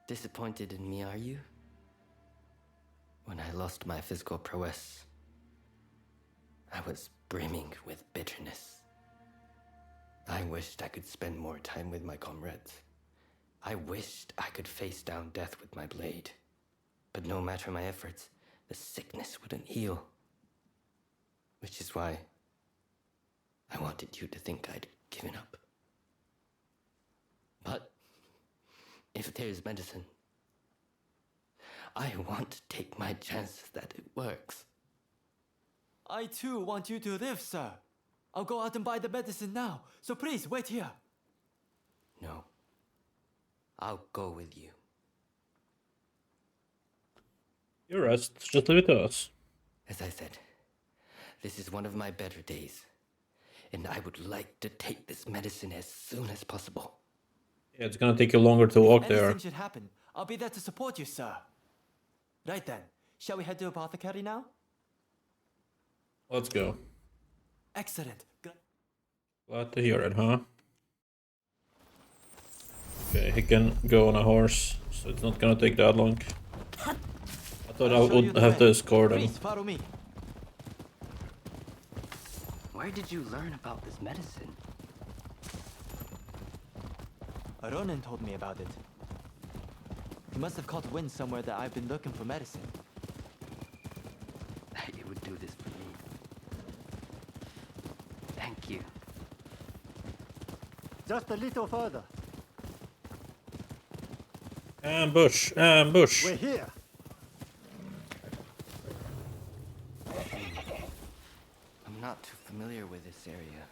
Speaker 5: Disappointed in me, are you? When I lost my physical prowess, I was brimming with bitterness. I wished I could spend more time with my comrades. I wished I could face down death with my blade. But no matter my efforts, the sickness wouldn't heal. Which is why I wanted you to think I'd given up. But if there's medicine, I want to take my chances that it works.
Speaker 14: I too want you to live, sir. I'll go out and buy the medicine now, so please wait here.
Speaker 5: No. I'll go with you.
Speaker 1: You rest, just leave it to us.
Speaker 5: As I said, this is one of my better days, and I would like to take this medicine as soon as possible.
Speaker 1: Yeah, it's gonna take you longer to walk
Speaker 14: If
Speaker 1: there.
Speaker 14: anything should happen, I'll be there to support you, sir. Right then, shall we head to apothecary now?
Speaker 1: Let's go.
Speaker 14: Excellent.
Speaker 1: Glad to hear it, huh? Okay, he can go on a horse, so it's not gonna take that long. I thought I would have to escort him.
Speaker 14: Please follow me.
Speaker 5: Where did you learn about this medicine?
Speaker 14: Ronin told me about it. He must have caught wind somewhere that I've been looking for medicine.
Speaker 5: You would do this for me. Thank you.
Speaker 16: Just a little further.
Speaker 1: Ambush! Ambush!
Speaker 16: We're here.
Speaker 5: I'm not too familiar with this area.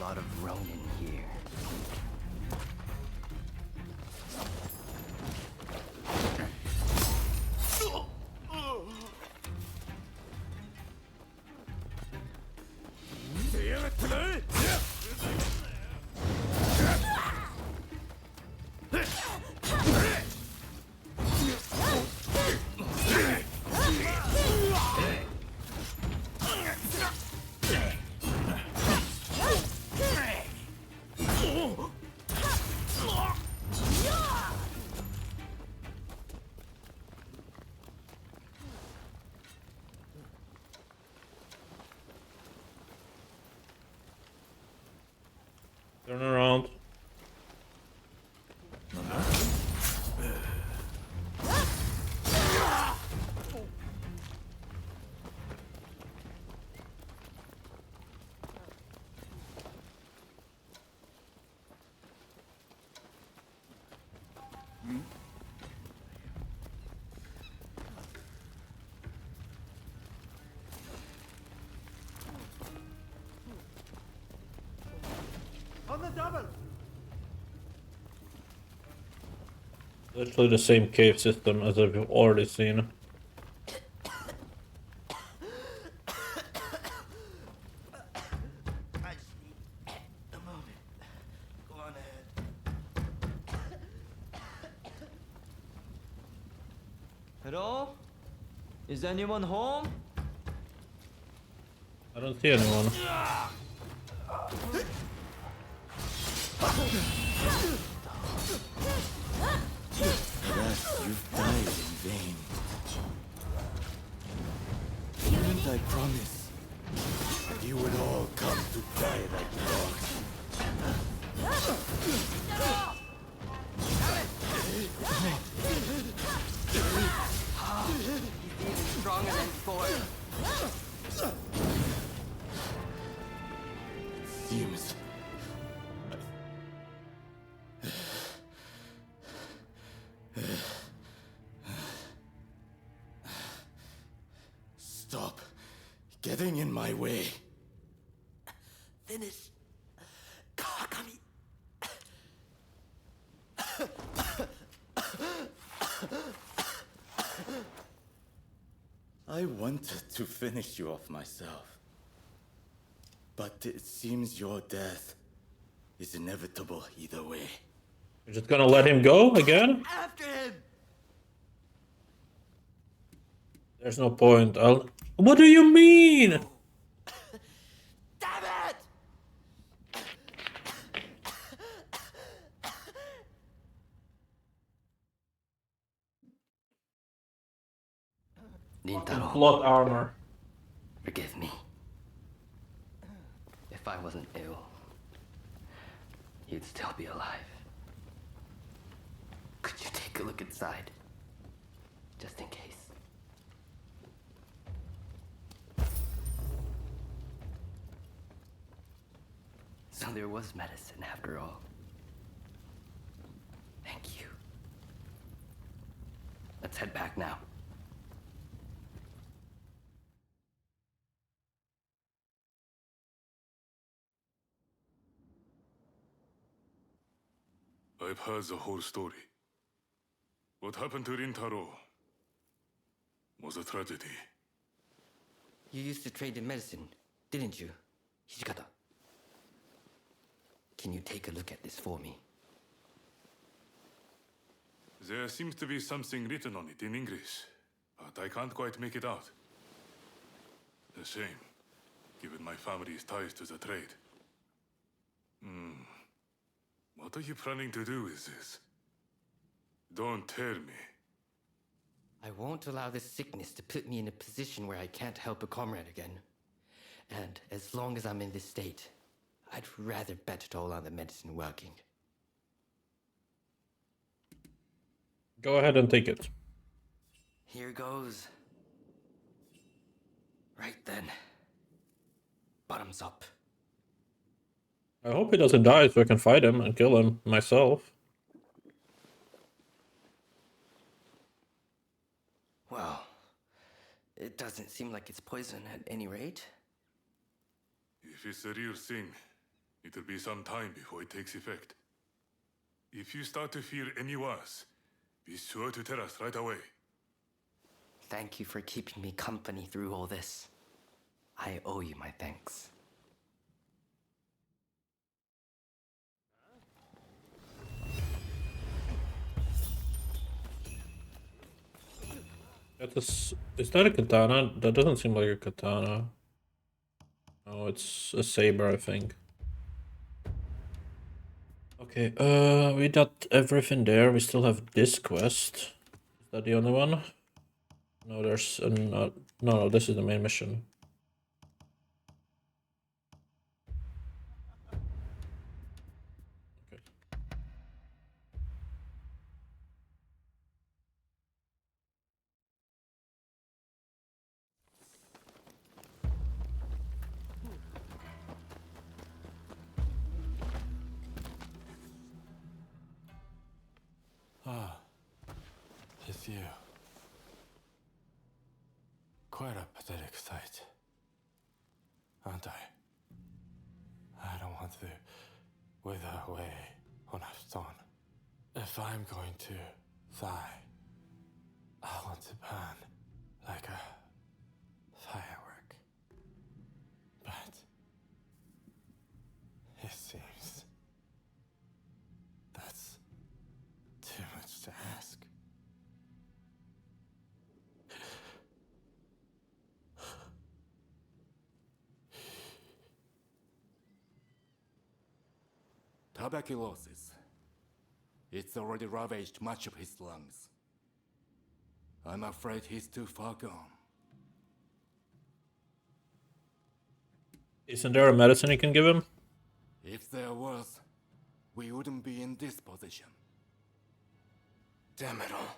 Speaker 5: lot of Ronin here.
Speaker 1: Turn around.
Speaker 16: On the double.
Speaker 1: Literally the same cave system as I've already seen.
Speaker 14: I just need a moment. Go on ahead. Hello? Is anyone home?
Speaker 1: I don't see anyone.
Speaker 3: Alas, you've died in vain. Didn't I promise that you would all come to die like dogs?
Speaker 5: He's even stronger than before.
Speaker 3: Seems stop getting in my way.
Speaker 14: Finish. Kawakami.
Speaker 3: I wanted to finish you off myself, but it seems your death is inevitable either way.
Speaker 1: You're just gonna let him go again?
Speaker 14: After him.
Speaker 1: There's no point. What do you mean?
Speaker 14: Damn it!
Speaker 5: Nintaro,
Speaker 1: Plot armor.
Speaker 5: forgive me. If I wasn't ill, you'd still be alive. Could you take a look inside? Just in case. So there was medicine after all. Thank you. Let's head back now.
Speaker 17: I've heard the whole story. What happened to Rintaro was a tragedy.
Speaker 5: You used to trade in medicine, didn't you, Hijikata? Can you take a look at this for me?
Speaker 17: There seems to be something written on it in English, but I can't quite make it out. A shame, given my family's ties to the trade. What are you planning to do with this? Don't tell me.
Speaker 5: I won't allow this sickness to put me in a position where I can't help a comrade again. And as long as I'm in this state, I'd rather bet it all on the medicine working.
Speaker 1: Go ahead and take it.
Speaker 5: Here goes. Right then. Bottoms up.
Speaker 1: I hope he doesn't die so I can fight him and kill him myself.
Speaker 5: Well, it doesn't seem like it's poison at any rate.
Speaker 17: If it's a real thing, It'll be some time before it takes effect. If you start to feel any worse, be sure to tell us right away.
Speaker 5: Thank you for keeping me company through all this. I owe you my thanks.
Speaker 1: Is that a katana? That doesn't seem like a katana. Oh, it's a saber, I think. Okay, we got everything there. We still have this quest. Is that the only one? No, there's no, this is the main mission. Okay.
Speaker 2: Ah, it's you. Quite a pathetic sight, aren't I? I don't want to wither away on a stone. If I'm going to die, I want to burn like a firework. But it seems that's too much to ask.
Speaker 4: Tuberculosis. It's already ravaged much of his lungs. I'm afraid he's too far gone.
Speaker 1: Isn't there a medicine you can give him?
Speaker 4: If there was, we wouldn't be in this position.
Speaker 2: Damn it all.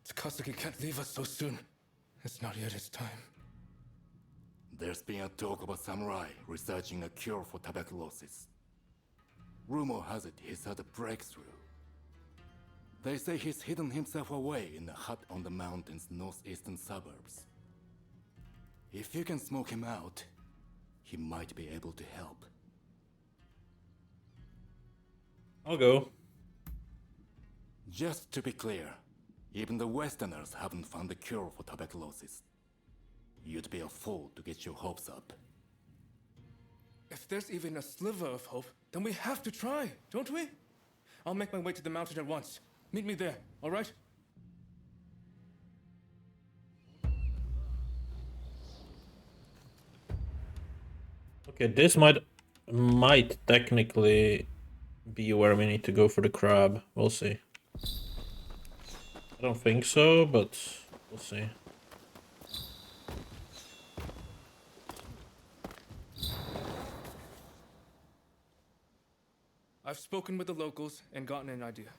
Speaker 2: Takasugi can't leave us so soon. It's not yet his time.
Speaker 4: There's been a talk of a samurai researching a cure for tuberculosis. Rumor has it he's had a breakthrough. They say he's hidden himself away in a hut on the mountain's northeastern suburbs. If you can smoke him out, he might be able to help.
Speaker 1: I'll go.
Speaker 4: Just to be clear, even the Westerners haven't found a cure for tuberculosis. You'd be a fool to get your hopes up.
Speaker 2: If there's even a sliver of hope, then we have to try, don't we? I'll make my way to the mountain at once. Meet me there, all right?
Speaker 1: Okay, this might technically be where we need to go for the crab. We'll see. I don't think so, but we'll see.
Speaker 2: I've spoken with the locals and gotten an idea.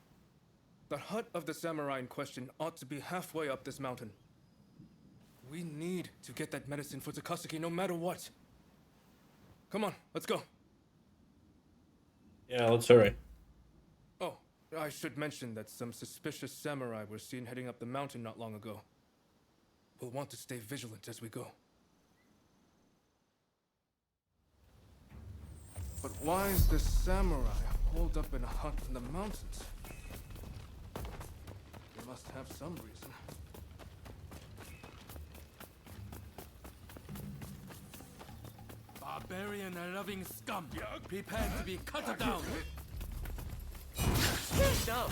Speaker 2: The hut of the samurai in question ought to be halfway up this mountain. We need to get that medicine for Takasugi no matter what. Come on, let's go.
Speaker 1: Yeah, let's hurry.
Speaker 2: Oh, I should mention that some suspicious samurai were seen heading up the mountain not long ago. We'll want to stay vigilant as we go. But why is this samurai holed up in a hut in the mountains? They must have some reason. Barbarian and loving scum! Prepare to be cut down!
Speaker 14: No!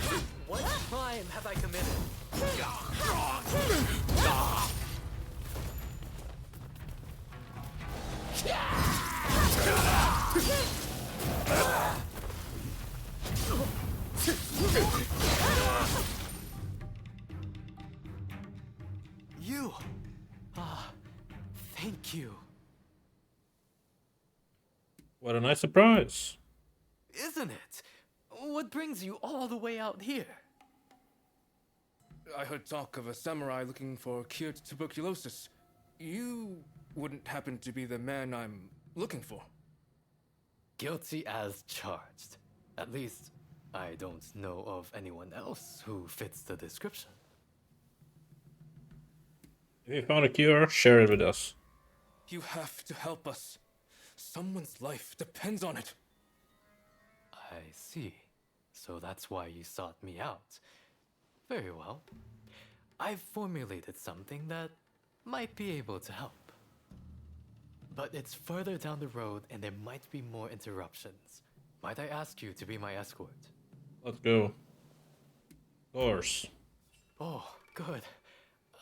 Speaker 14: What crime have I committed?
Speaker 6: You! Ah, thank you.
Speaker 1: What a nice surprise.
Speaker 14: Isn't it? What brings you all the way out here?
Speaker 2: I heard talk of a samurai looking for cured tuberculosis. You wouldn't happen to be the man I'm looking for.
Speaker 14: Guilty as charged. At least, I don't know of anyone else who fits the description.
Speaker 1: If you found a cure, share it with us.
Speaker 2: You have to help us. Someone's life depends on it. I see. So that's why you sought me out. Very well. I've formulated something that might be able to help. But it's further down the road and there might be more interruptions. Might I ask you to be my escort?
Speaker 1: Let's go. Of course.
Speaker 2: Oh, good.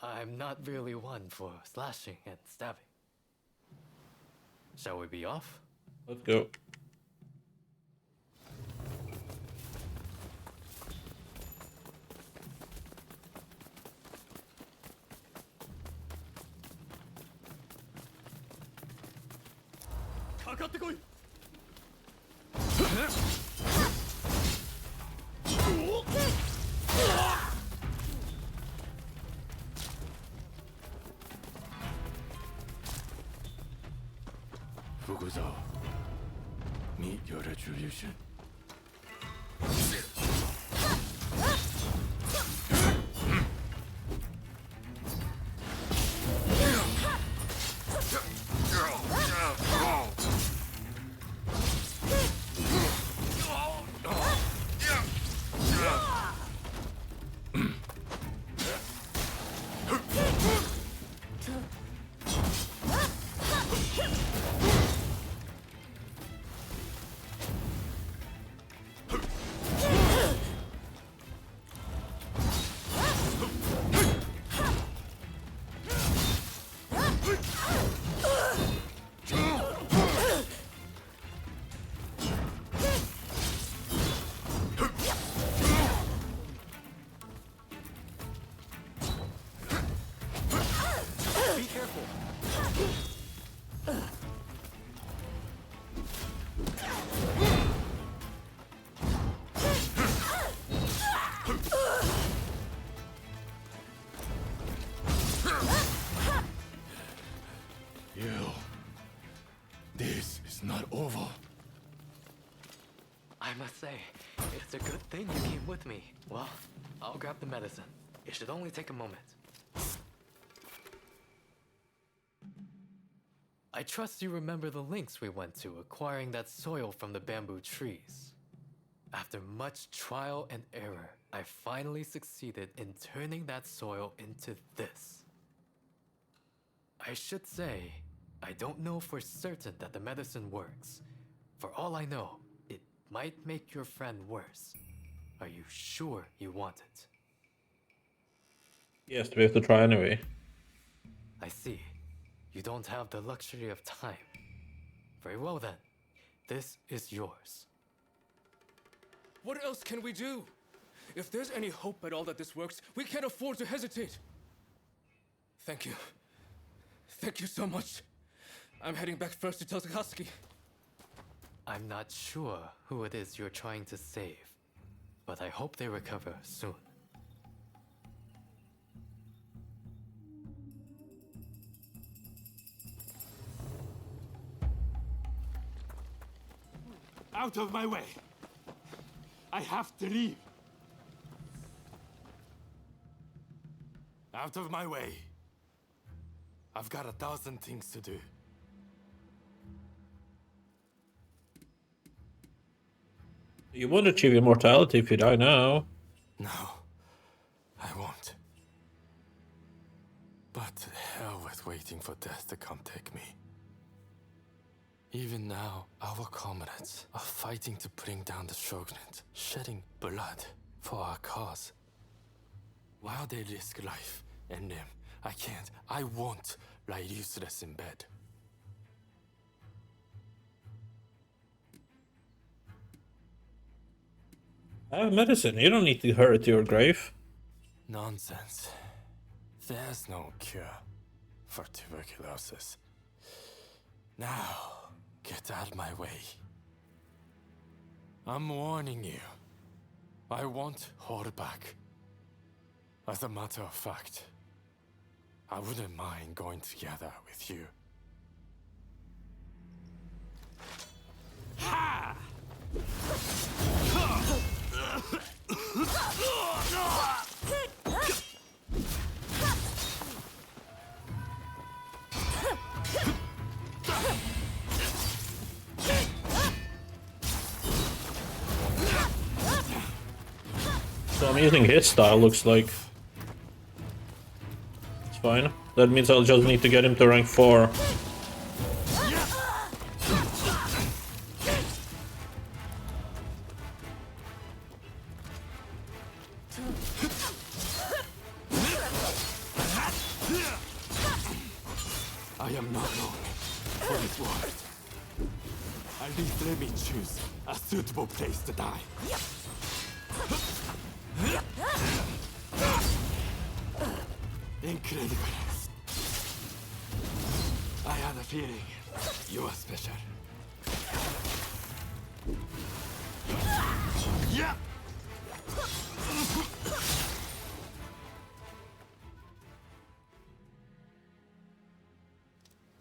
Speaker 2: I'm not really one for slashing and stabbing. Shall we be off?
Speaker 1: Let's go.
Speaker 17: Fukuzawa, meet your retribution.
Speaker 2: Be careful.
Speaker 17: This is not over.
Speaker 2: I must say, it's a good thing you came with me. Well, I'll grab the medicine. It should only take a moment. I trust you remember the links we went to acquiring that soil from the bamboo trees. After much trial and error, I finally succeeded in turning that soil into this. I should say, I don't know for certain that the medicine works. For all I know, it might make your friend worse. Are you sure you want it?
Speaker 1: Yes, we have to try anyway.
Speaker 2: I see. You don't have the luxury of time. Very well then. This is yours.
Speaker 19: What else can we do? If there's any hope at all that this works, we can't afford to hesitate. Thank you. Thank you so much. I'm heading back first to tell Takaski.
Speaker 2: I'm not sure who it is you're trying to save, but I hope they recover soon.
Speaker 12: Out of my way! I have to leave!
Speaker 17: Out of my way. I've got 1,000 things to do.
Speaker 1: You won't achieve immortality if you die now.
Speaker 17: No, I won't. But to hell with waiting for death to come take me. Even now, our comrades are fighting to bring down the Shogunate, shedding blood for our cause. While they risk life and limb, I won't lie useless in bed.
Speaker 1: I have medicine. You don't need to hurry to your grave.
Speaker 17: Nonsense. There's no cure for tuberculosis. Now, get out of my way. I'm warning you. I won't hold back. As a matter of fact, I wouldn't mind going together with you.
Speaker 12: Ha!
Speaker 1: So I'm using his style, looks like. It's fine. That means I'll just need to get him to rank 4.
Speaker 17: I am not long for this world. At least let me choose a suitable place to die. Incredible. I had a feeling you are special. Yeah.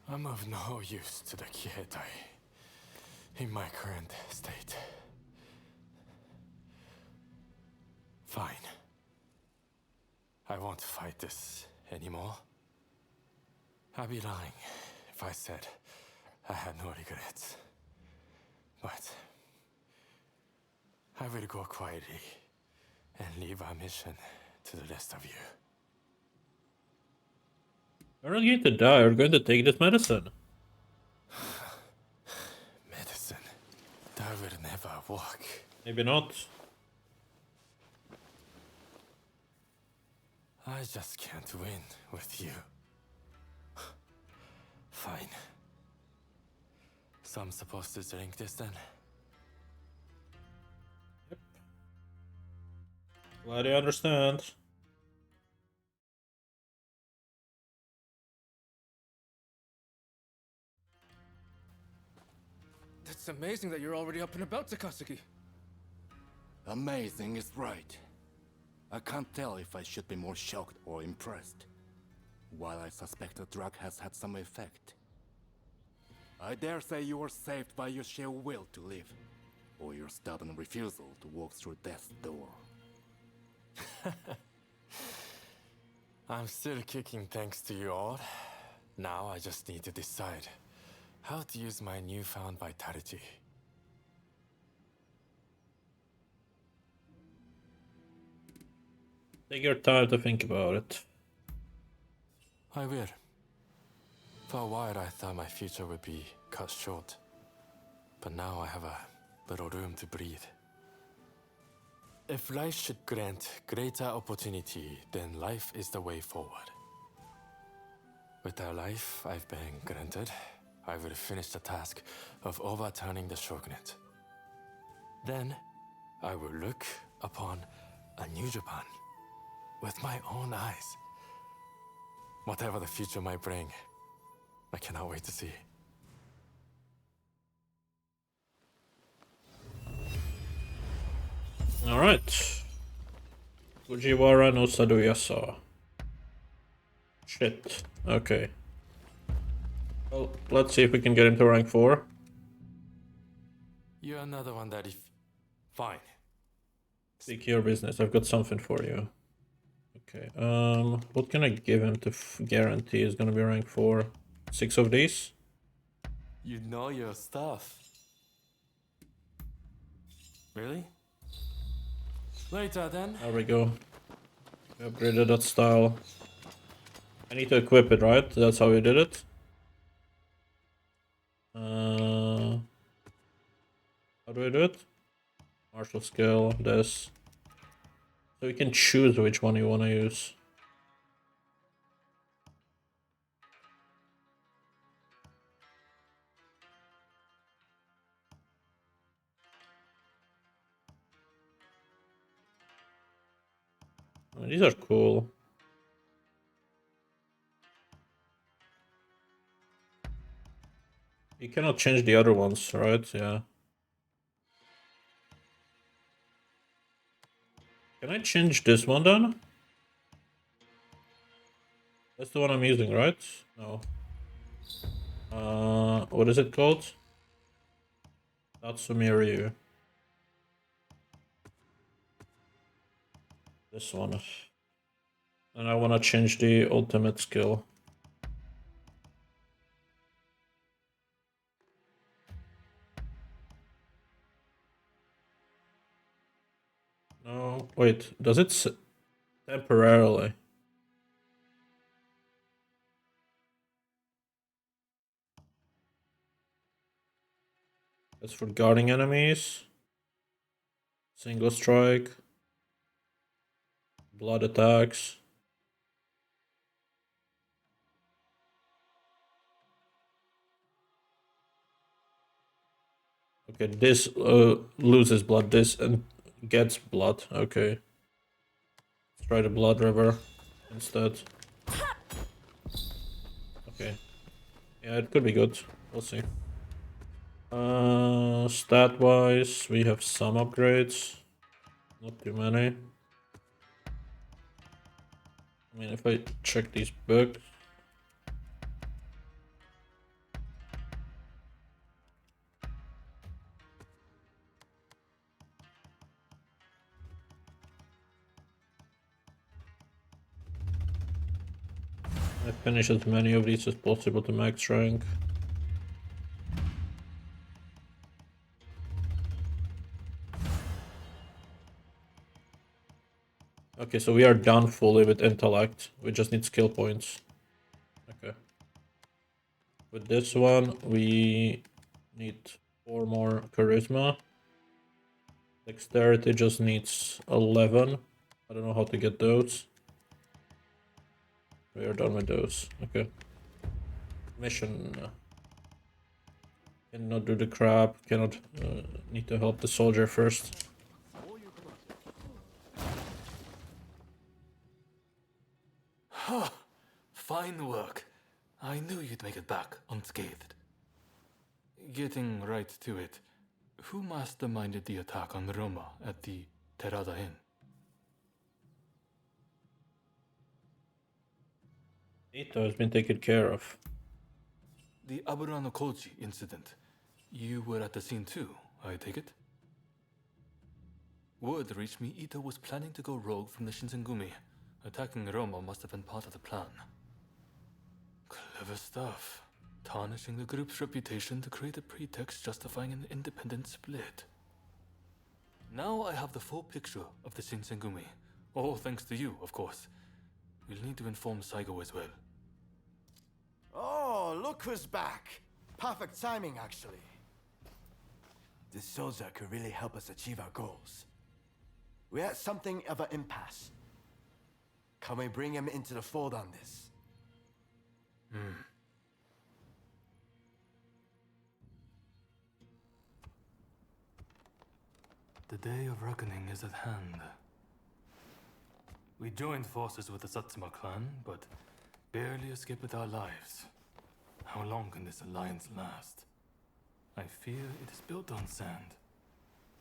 Speaker 17: I'm of no use to the Kietai in my current state. Fine. I won't fight this anymore. I'd be lying if I said I had no regrets. But I will go quietly and leave our mission to the rest of you.
Speaker 1: We're not going to die, we're going to take this medicine.
Speaker 17: Medicine. That will never work.
Speaker 1: Maybe not.
Speaker 17: I just can't win with you. Fine. So I'm supposed to drink this then?
Speaker 1: Yep. Glad you understand.
Speaker 19: It's amazing that you're already up and about, Takasugi.
Speaker 4: Amazing is right. I can't tell if I should be more shocked or impressed. While I suspect the drug has had some effect, I dare say you were saved by your sheer will to live, or your stubborn refusal to walk through death's door.
Speaker 17: I'm still kicking thanks to you all. Now I just need to decide how to use my newfound vitality.
Speaker 1: Take your time to think about it.
Speaker 17: I will. For a while I thought my future would be cut short. But now I have a little room to breathe. If life should grant greater opportunity, then life is the way forward. With the life I've been granted, I will finish the task of overturning the shogunate. Then, I will look upon a new Japan with my own eyes. Whatever the future might bring, I cannot wait to see.
Speaker 1: Alright. Fujiwara no Saduyasa. Shit. Okay. Well, let's see if we can get him to rank 4.
Speaker 17: You're another one that if... Fine.
Speaker 1: Speak your business, I've got something for you. Okay, what can I give him to guarantee is gonna be rank 4? 6 of these?
Speaker 17: You know your stuff. Really? Later then.
Speaker 1: There we go. We upgraded that style. I need to equip it, right? That's how we did it. How do I do it? Martial skill, this. So you can choose which one you want to use. Oh, these are cool. You cannot change the other ones, right? Yeah. Can I change this one then? That's the one I'm using, right? No. What is it called? Tatsumi Ryu. This one. And I want to change the ultimate skill. No. Oh, wait, does it temporarily? That's for guarding enemies. Single strike. Blood attacks. Okay, this loses blood, this and gets blood. Okay. Let's try the blood river instead. Okay. Yeah, it could be good. We'll see. Stat wise, we have some upgrades. Not too many. I mean, if I check these books. I finish as many of these as possible to max rank. Okay, so we are done fully with intellect. We just need skill points. Okay. With this one, we need 4 more charisma. Dexterity just needs 11. I don't know how to get those. We are done with those. Okay. Mission. Cannot do the crab. Cannot. Need to help the soldier first.
Speaker 2: Fine work. I knew you'd make it back unscathed. Getting right to it, who masterminded the attack on Roma at the Terada Inn?
Speaker 1: Ito has been taken care of.
Speaker 2: The Aburano Koji incident. You were at the scene too, I take it? Word reached me Ito was planning to go rogue from the Shinsengumi. Attacking Roma must have been part of the plan. Clever stuff. Tarnishing the group's reputation to create a pretext justifying an independent split. Now I have the full picture of the Shinsengumi. All thanks to you, of course. We'll need to inform Saigo as well.
Speaker 10: Oh, look who's back. Perfect timing, actually. This soldier could really help us achieve our goals. We're at something of an impasse. Can we bring him into the fold on this?
Speaker 2: The day of reckoning is at hand. We joined forces with the Satsuma clan, but barely escaped with our lives. How long can this alliance last? I fear it is built on sand.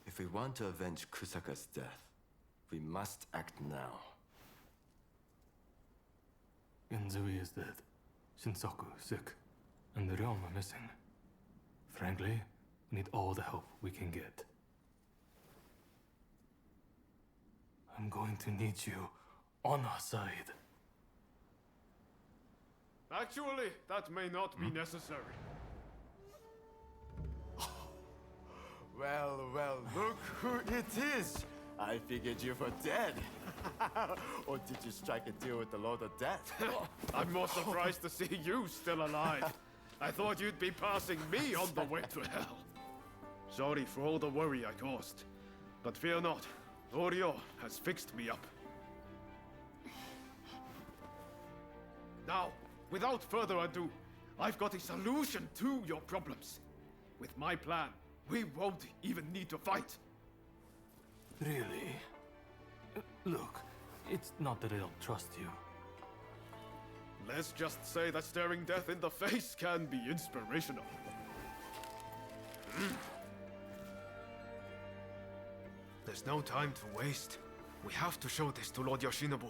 Speaker 3: If we want to avenge Kusaka's death, we must act now.
Speaker 2: Genzui is dead, Shinsaku sick, and the realm are missing. Frankly, we need all the help we can get. I'm going to need you on our side.
Speaker 20: Actually, that may not be necessary.
Speaker 10: Well, look who it is! I figured you were dead. Or did you strike a deal with the Lord of Death?
Speaker 20: I'm more surprised to see you still alive. I thought you'd be passing me on the way to hell. Sorry for all the worry I caused. But fear not, Oryo has fixed me up. Now, without further ado, I've got a solution to your problems. With my plan, we won't even need to fight.
Speaker 2: Really? Look, it's not that I don't trust you.
Speaker 20: Let's just say that staring death in the face can be inspirational. There's no time to waste. We have to show this to Lord Yoshinobu.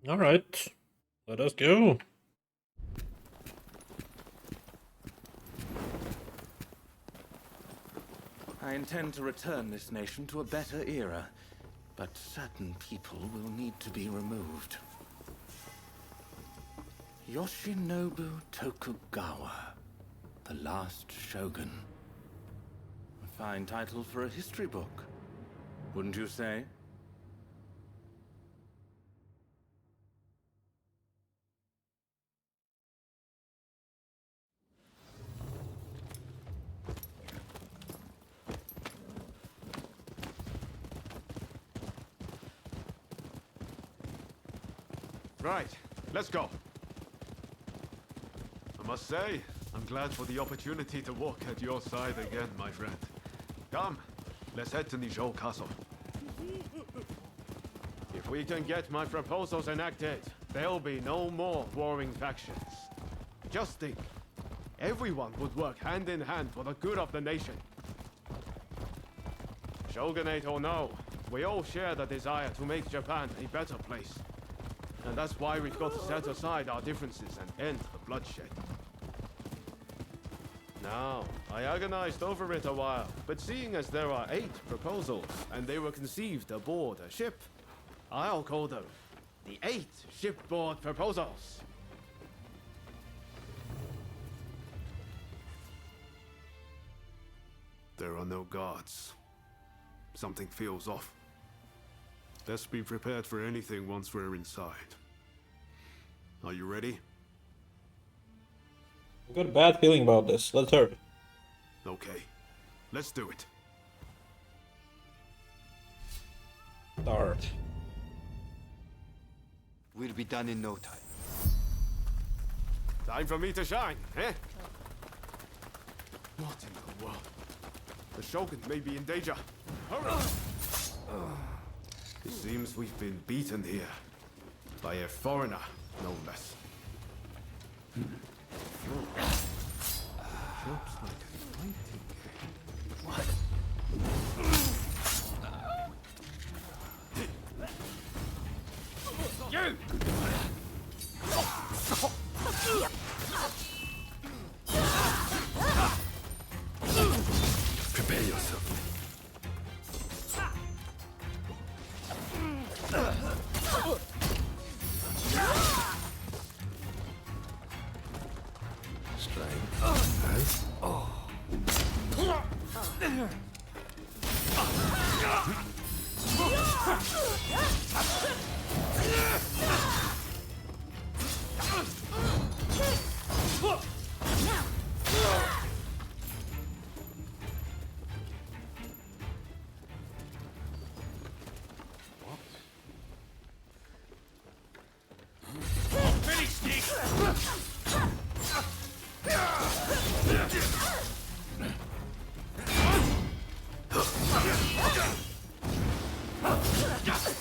Speaker 1: Alright. Let us go.
Speaker 21: I intend to return this nation to a better era, but certain people will need to be removed. Yoshinobu Tokugawa, the last shogun. Fine title for a history book, wouldn't you say?
Speaker 20: Right, let's go. I must say, I'm glad for the opportunity to walk at your side again, my friend. Come, let's head to Nijou Castle. If we can get my proposals enacted, there'll be no more warring factions. Just think, everyone would work hand in hand for the good of the nation. Shogunate or no, we all share the desire to make Japan a better place. And that's why we've got to set aside our differences and end the bloodshed. Now, I agonized over it a while, but seeing as there are 8 proposals, and they were conceived aboard a ship, I'll call them the 8 shipboard proposals. There are no guards. Something feels off. Let's be prepared for anything once we're inside. Are you ready?
Speaker 1: I've got a bad feeling about this. Let's hurry.
Speaker 20: Okay, let's do it.
Speaker 1: Start.
Speaker 3: We'll be done in no time.
Speaker 20: Time for me to shine, eh? What in the world? The Shogun may be in danger. Hurry! It seems we've been beaten here. By a foreigner, no less. Looks like a fighting game. What? You!
Speaker 15: Prepare yourself.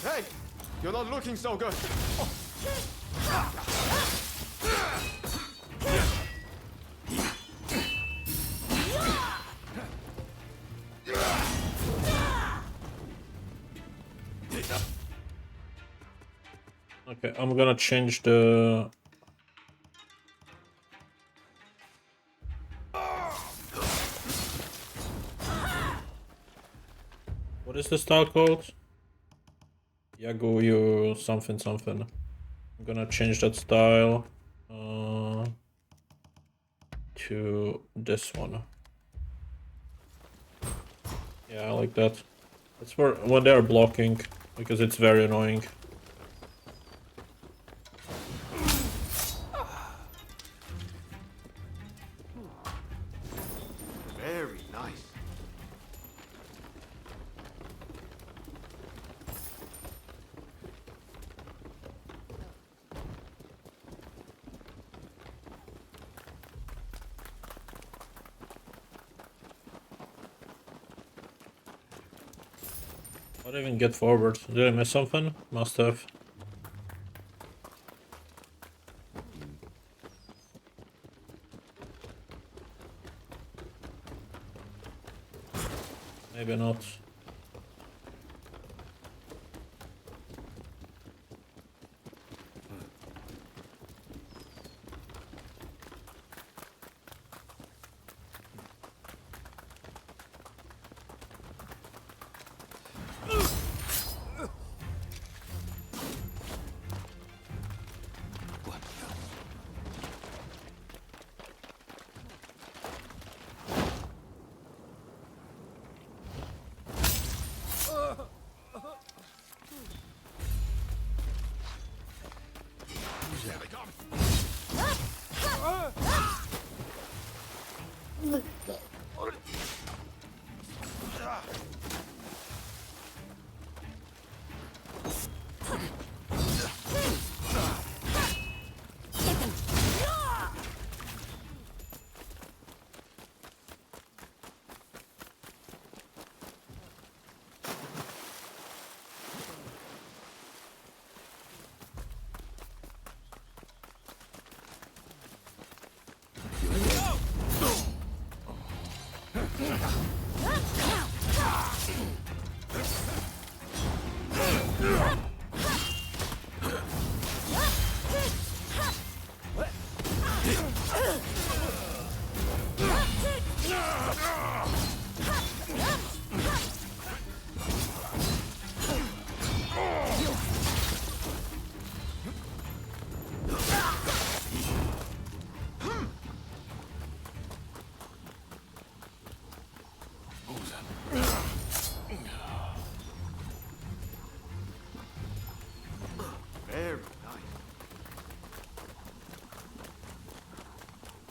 Speaker 20: Hey! You're not looking so good.
Speaker 1: Okay, I'm gonna change the... What is the style called? Yaguyu something something. I'm gonna change that style to this one. Yeah, I like that. It's for when they're blocking, because it's very annoying.
Speaker 20: Very nice.
Speaker 1: How did I even get forward? Did I miss something? Must have. Maybe not.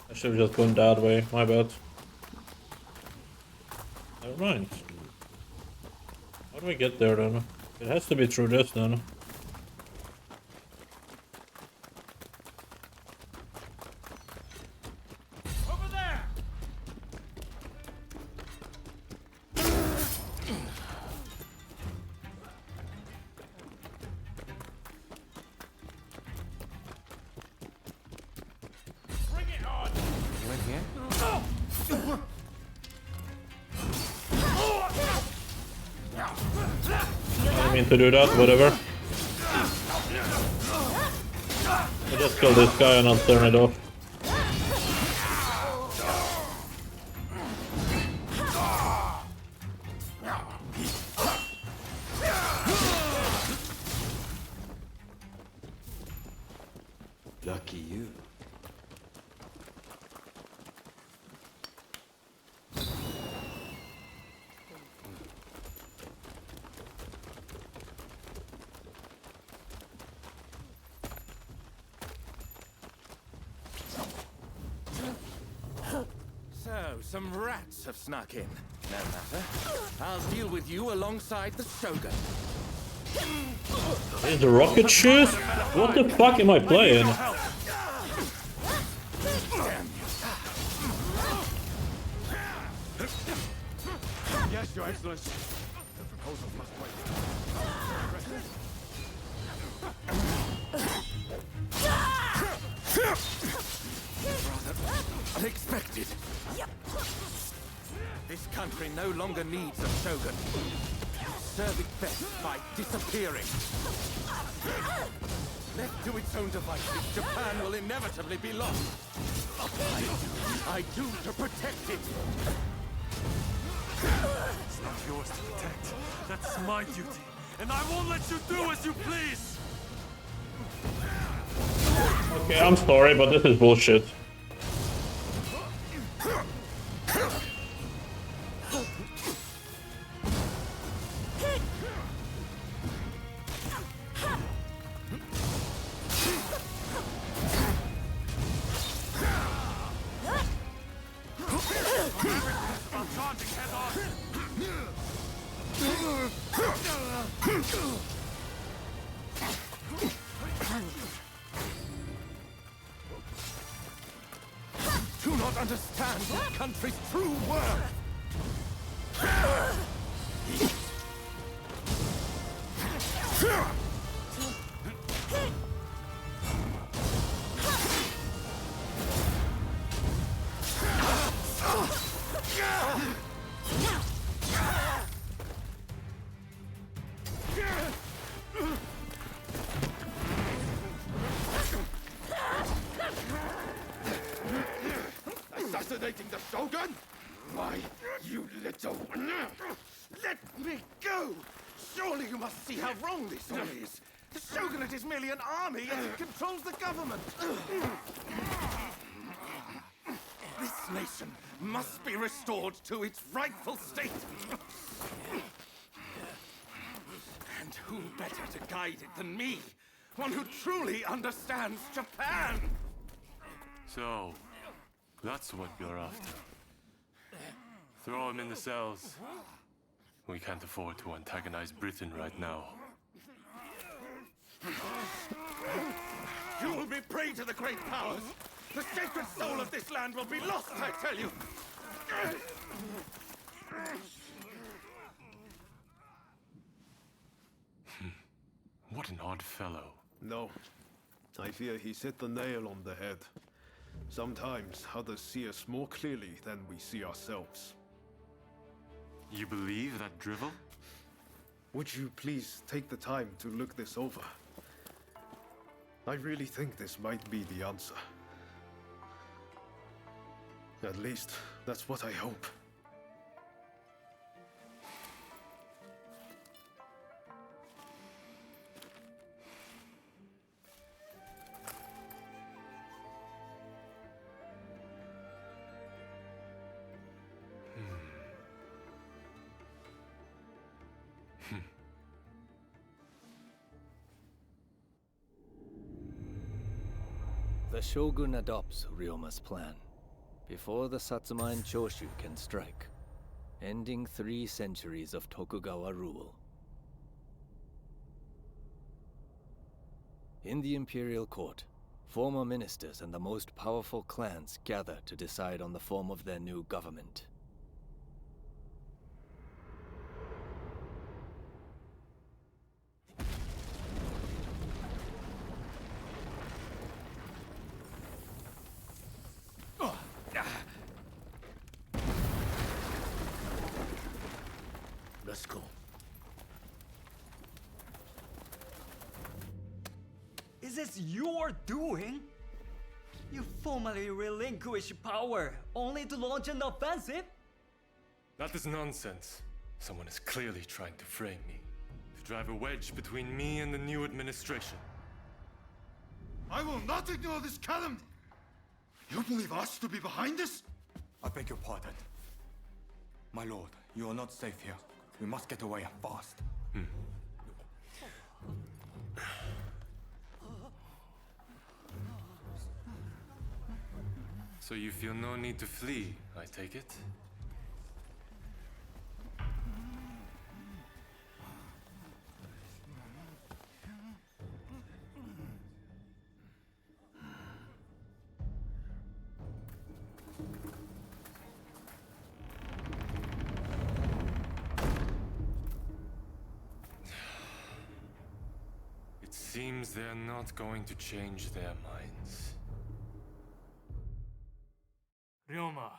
Speaker 1: I should have just gone that way, my bad. Never mind. How do we get there then? It has to be through this then. I mean to do that, whatever. I'll just kill this guy and I'll turn it off.
Speaker 3: Lucky you.
Speaker 21: So, some rats have snuck in. No matter. I'll deal with you alongside the Shogun.
Speaker 1: Is the rocket shoes? What the fuck am I playing?
Speaker 20: Yes, Your Excellency. The proposal must wait.
Speaker 21: Rather unexpected. This country no longer needs a shogun. Serve it best by disappearing. Left to its own devices, Japan will inevitably be lost. I do to protect it.
Speaker 7: It's not yours to protect. That's my duty. And I won't let you do as you please!
Speaker 1: Okay, I'm sorry, but this is bullshit.
Speaker 21: Do not understand this country's true worth.
Speaker 20: Assassinating the Shogun? Why, you little... Let me go! Surely you must see how wrong this all is. The Shogunate is merely an army and it controls the government.
Speaker 21: This nation must be restored to its rightful state. And who better to guide it than me? One who truly understands Japan!
Speaker 17: So, that's what you're after. Throw him in the cells. We can't afford to antagonize Britain right now.
Speaker 21: You will be prey to the great powers! The sacred soul of this land will be lost, I tell you!
Speaker 17: What an odd fellow.
Speaker 20: No. I fear he's hit the nail on the head. Sometimes others see us more clearly than we see ourselves.
Speaker 17: You believe that drivel?
Speaker 20: Would you please take the time to look this over? I really think this might be the answer. At least, that's what I hope.
Speaker 9: The Shogun adopts Ryoma's plan before the Satsuma and Choshu can strike, ending 3 centuries of Tokugawa rule. In the imperial court, former ministers and the most powerful clans gather to decide on the form of their new government.
Speaker 10: Let's go.
Speaker 22: Is this your doing? You formally relinquish power, only to launch an offensive?
Speaker 17: That is nonsense. Someone is clearly trying to frame me, to drive a wedge between me and the new administration.
Speaker 12: I will not ignore this calumny! You believe us to be behind this?
Speaker 18: I beg your pardon. My lord, you are not safe here. We must get away and fast.
Speaker 17: So you feel no need to flee, I take it? It seems they're not going to change their minds.
Speaker 2: Ryoma,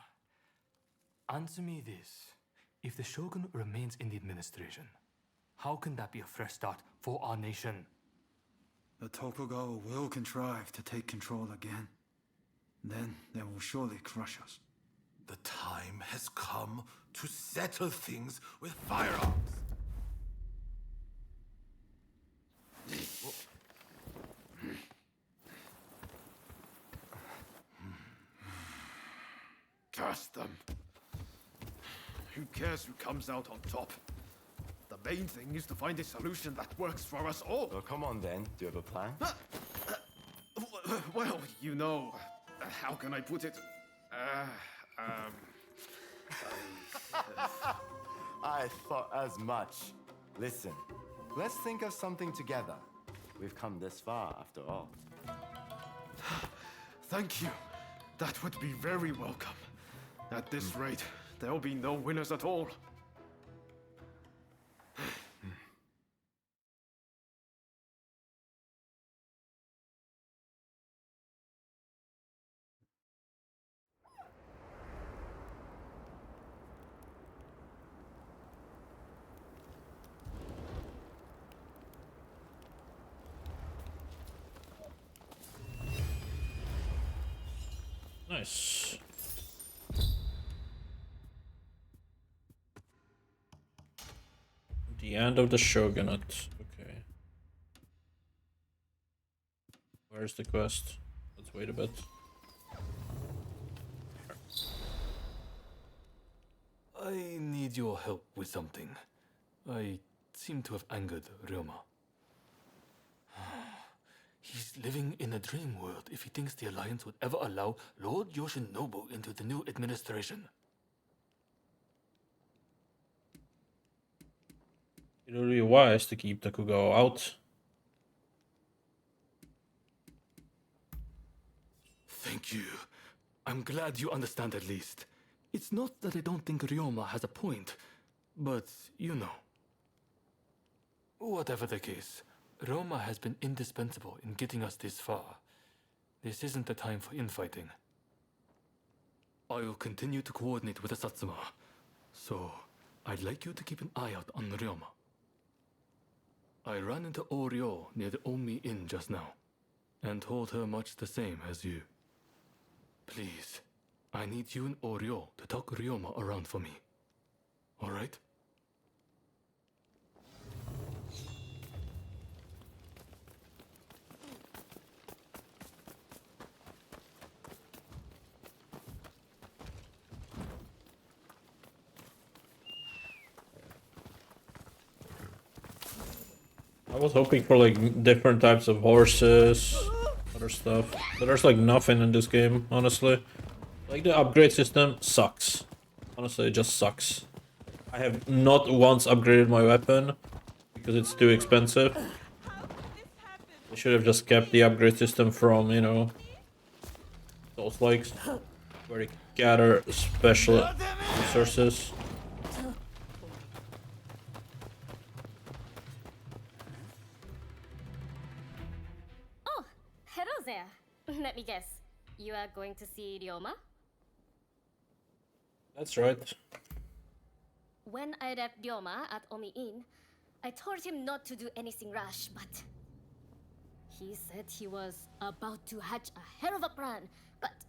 Speaker 2: answer me this. If the Shogun remains in the administration, how can that be a fresh start for our nation?
Speaker 16: The Tokugawa will contrive to take control again. Then they will surely crush us.
Speaker 12: The time has come to settle things with firearms.
Speaker 20: Curse them. Who cares who comes out on top? The main thing is to find a solution that works for us all.
Speaker 23: Well, come on then. Do you have a plan?
Speaker 20: Well, you know, how can I put it?
Speaker 23: I thought as much. Listen, let's think of something together. We've come this far, after all.
Speaker 20: Thank you. That would be very welcome. At this rate, there'll be no winners at all.
Speaker 1: Nice. The end of the Shogunate. Okay. Where's the quest? Let's wait a bit.
Speaker 2: I need your help with something. I seem to have angered Ryoma. He's living in a dream world if he thinks the Alliance would ever allow Lord Yoshinobu into the new administration.
Speaker 1: It would be wise to keep Tokugawa out.
Speaker 2: Thank you. I'm glad you understand at least. It's not that I don't think Ryoma has a point, but you know. Whatever the case, Ryoma has been indispensable in getting us this far. This isn't the time for infighting. I will continue to coordinate with the Satsuma, so I'd like you to keep an eye out on Ryoma. I ran into Oryo near the Omi Inn just now, and told her much the same as you. Please, I need you and Oryo to talk Ryoma around for me. Alright?
Speaker 1: I was hoping for like different types of horses, other stuff, but there's like nothing in this game, honestly. Like the upgrade system sucks. Honestly, it just sucks. I have not once upgraded my weapon because it's too expensive. They should have just kept the upgrade system from, you know, those likes where you gather special resources.
Speaker 8: Hello there. Let me guess. You are going to see Ryoma?
Speaker 1: That's right.
Speaker 8: When I left Ryoma at Omi Inn, I told him not to do anything rash, but he said he was about to hatch a hell of a plan, but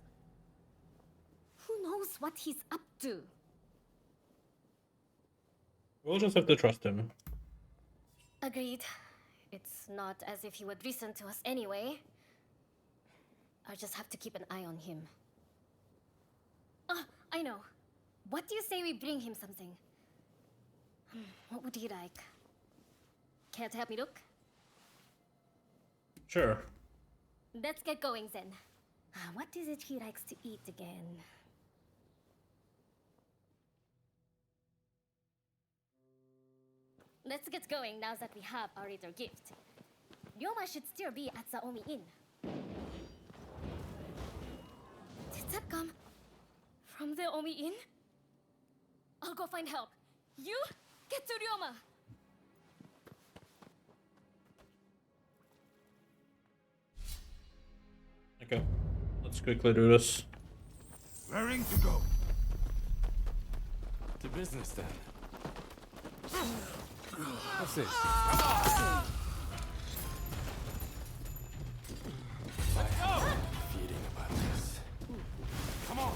Speaker 8: who knows what he's up to?
Speaker 1: We'll just have to trust him.
Speaker 8: Agreed. It's not as if he would listen to us anyway. I'll just have to keep an eye on him. Oh, I know. What do you say we bring him something? What would he like? Care to help me look?
Speaker 1: Sure.
Speaker 8: Let's get going then. What is it he likes to eat again? Let's get going now that we have our little gift. Ryoma should still be at the Omi Inn. Did that come from the Omi Inn? I'll go find help. You get to Ryoma.
Speaker 1: Okay, let's quickly do this.
Speaker 4: Raring to go.
Speaker 17: To business then. What's this? Feeding about this.
Speaker 4: Come on.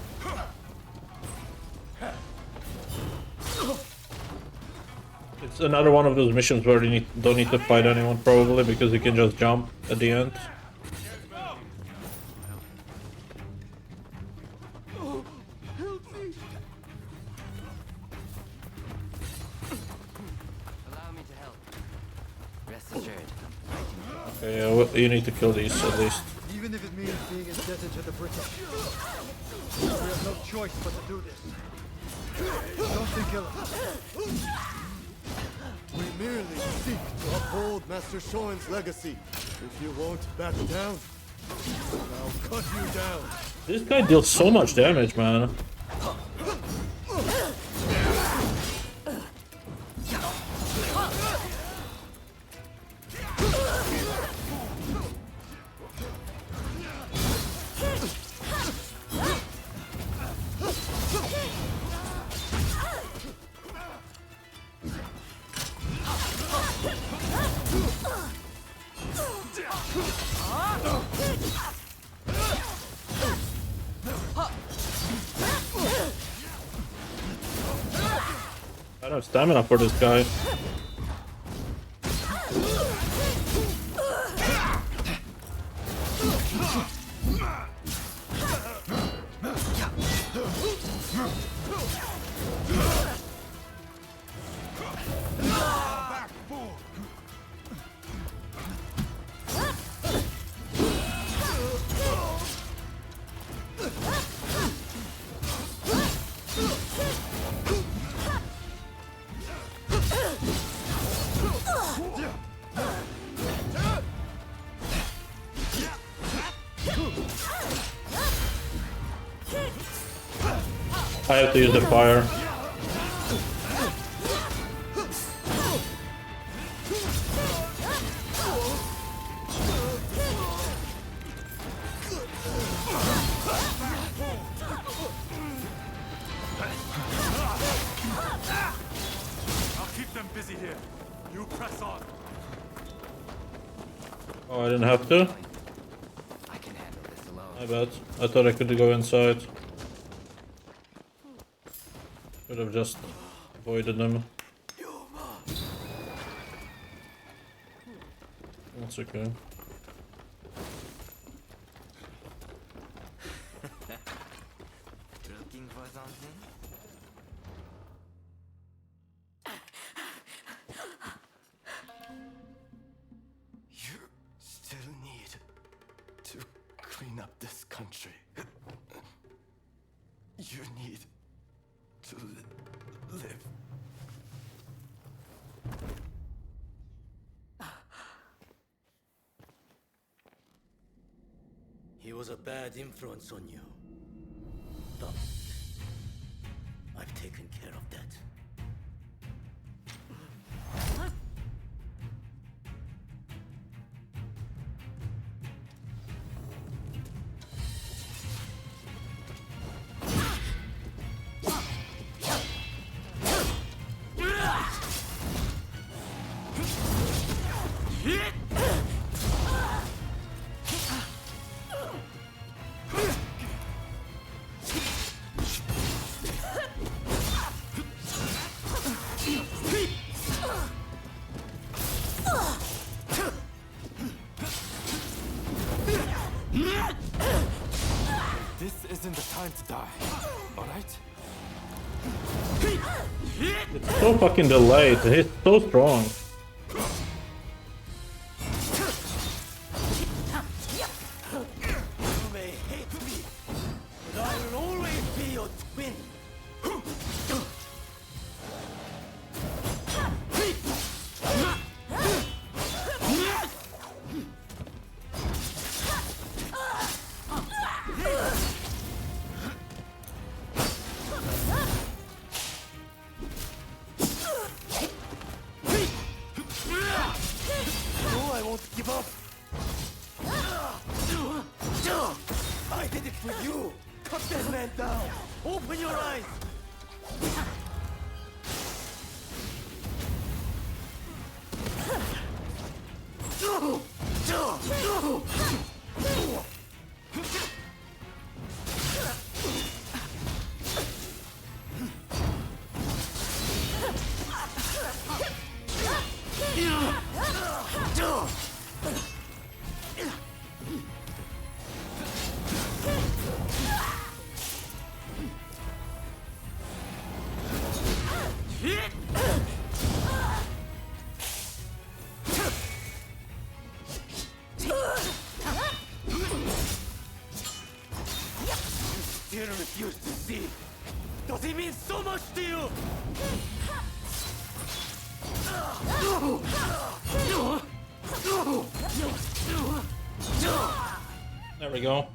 Speaker 1: It's another one of those missions where you don't need to fight anyone probably because you can just jump at the end. Okay, yeah, well, you need to kill these at least.
Speaker 16: Even if it means being indebted to the British. We have no choice but to do this. Don't kill us.
Speaker 12: We merely seek to uphold Master Shoin's legacy. If you won't back down, I'll cut you down.
Speaker 1: This guy deals so much damage, man. I don't have stamina for this guy. I have to use the fire.
Speaker 18: I'll keep them busy here. You press on.
Speaker 1: Oh, I didn't have to? I bet. I thought I could go inside. Could have just avoided them. That's okay.
Speaker 3: Looking for something?
Speaker 10: You still need to clean up this country. You need to live.
Speaker 5: He was a bad influence on you. But I've taken care of that.
Speaker 17: This isn't the time to die, alright?
Speaker 1: It's so fucking delayed. He's so strong.
Speaker 5: You may hate me, but I will always be your twin. No, I won't give up. I did it for you. Cut that man down. Open your eyes. Still refuse to see. Does he mean so much to you?
Speaker 1: There we go.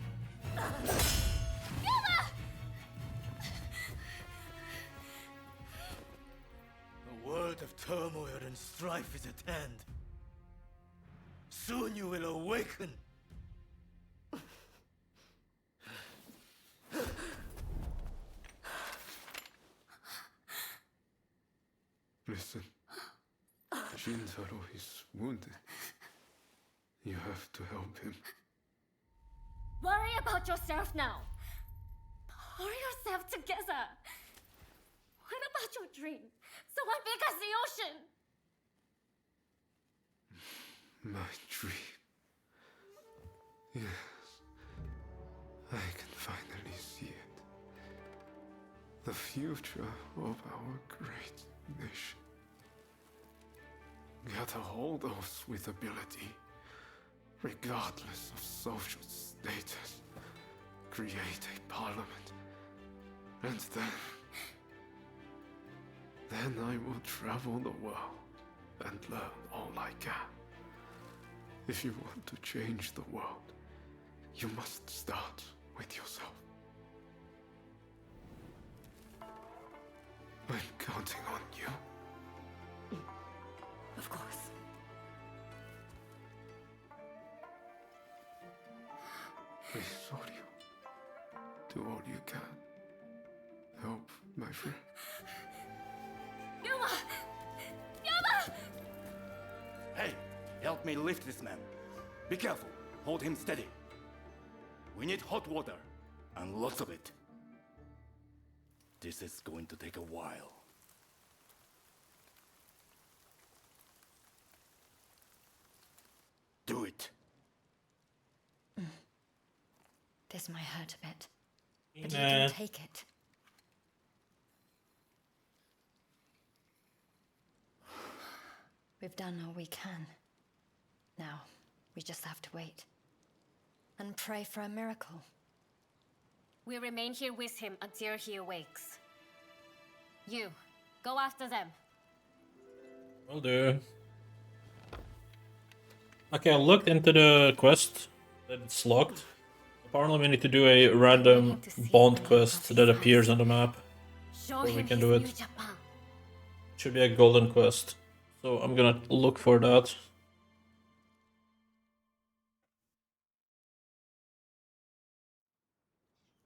Speaker 5: A world of turmoil and strife is at hand. Soon you will awaken.
Speaker 18: Listen, Shintaro is wounded. You have to help him.
Speaker 8: Worry about yourself now. Pull yourself together. What about your dream? Someone big as the ocean.
Speaker 18: My dream. Yes. I can finally see it. The future of our great nation. Gather all those with ability, regardless of social status. Create a parliament. And then I will travel the world and learn all I can. If you want to change the world, you must start with yourself.
Speaker 17: I'm counting on you.
Speaker 8: Of course.
Speaker 17: Please, Soryu. Do all you can. Help my friend.
Speaker 8: Yuma! Yuma!
Speaker 4: Hey, help me lift this man. Be careful. Hold him steady. We need hot water, and lots of it. This is going to take a while. Do it.
Speaker 8: This might hurt a bit. But
Speaker 1: Nah.
Speaker 8: you can take it. We've done all we can. Now, we just have to wait. And pray for a miracle. We remain here with him until he awakes. You, go after them.
Speaker 1: Will do. Okay, I looked into the quest that it's locked. Apparently we need to do a random bond quest that appears on the map.
Speaker 8: Show
Speaker 1: So we
Speaker 8: him
Speaker 1: can
Speaker 8: his
Speaker 1: do
Speaker 8: new
Speaker 1: it.
Speaker 8: Japan.
Speaker 1: Should be a golden quest. So I'm gonna look for that.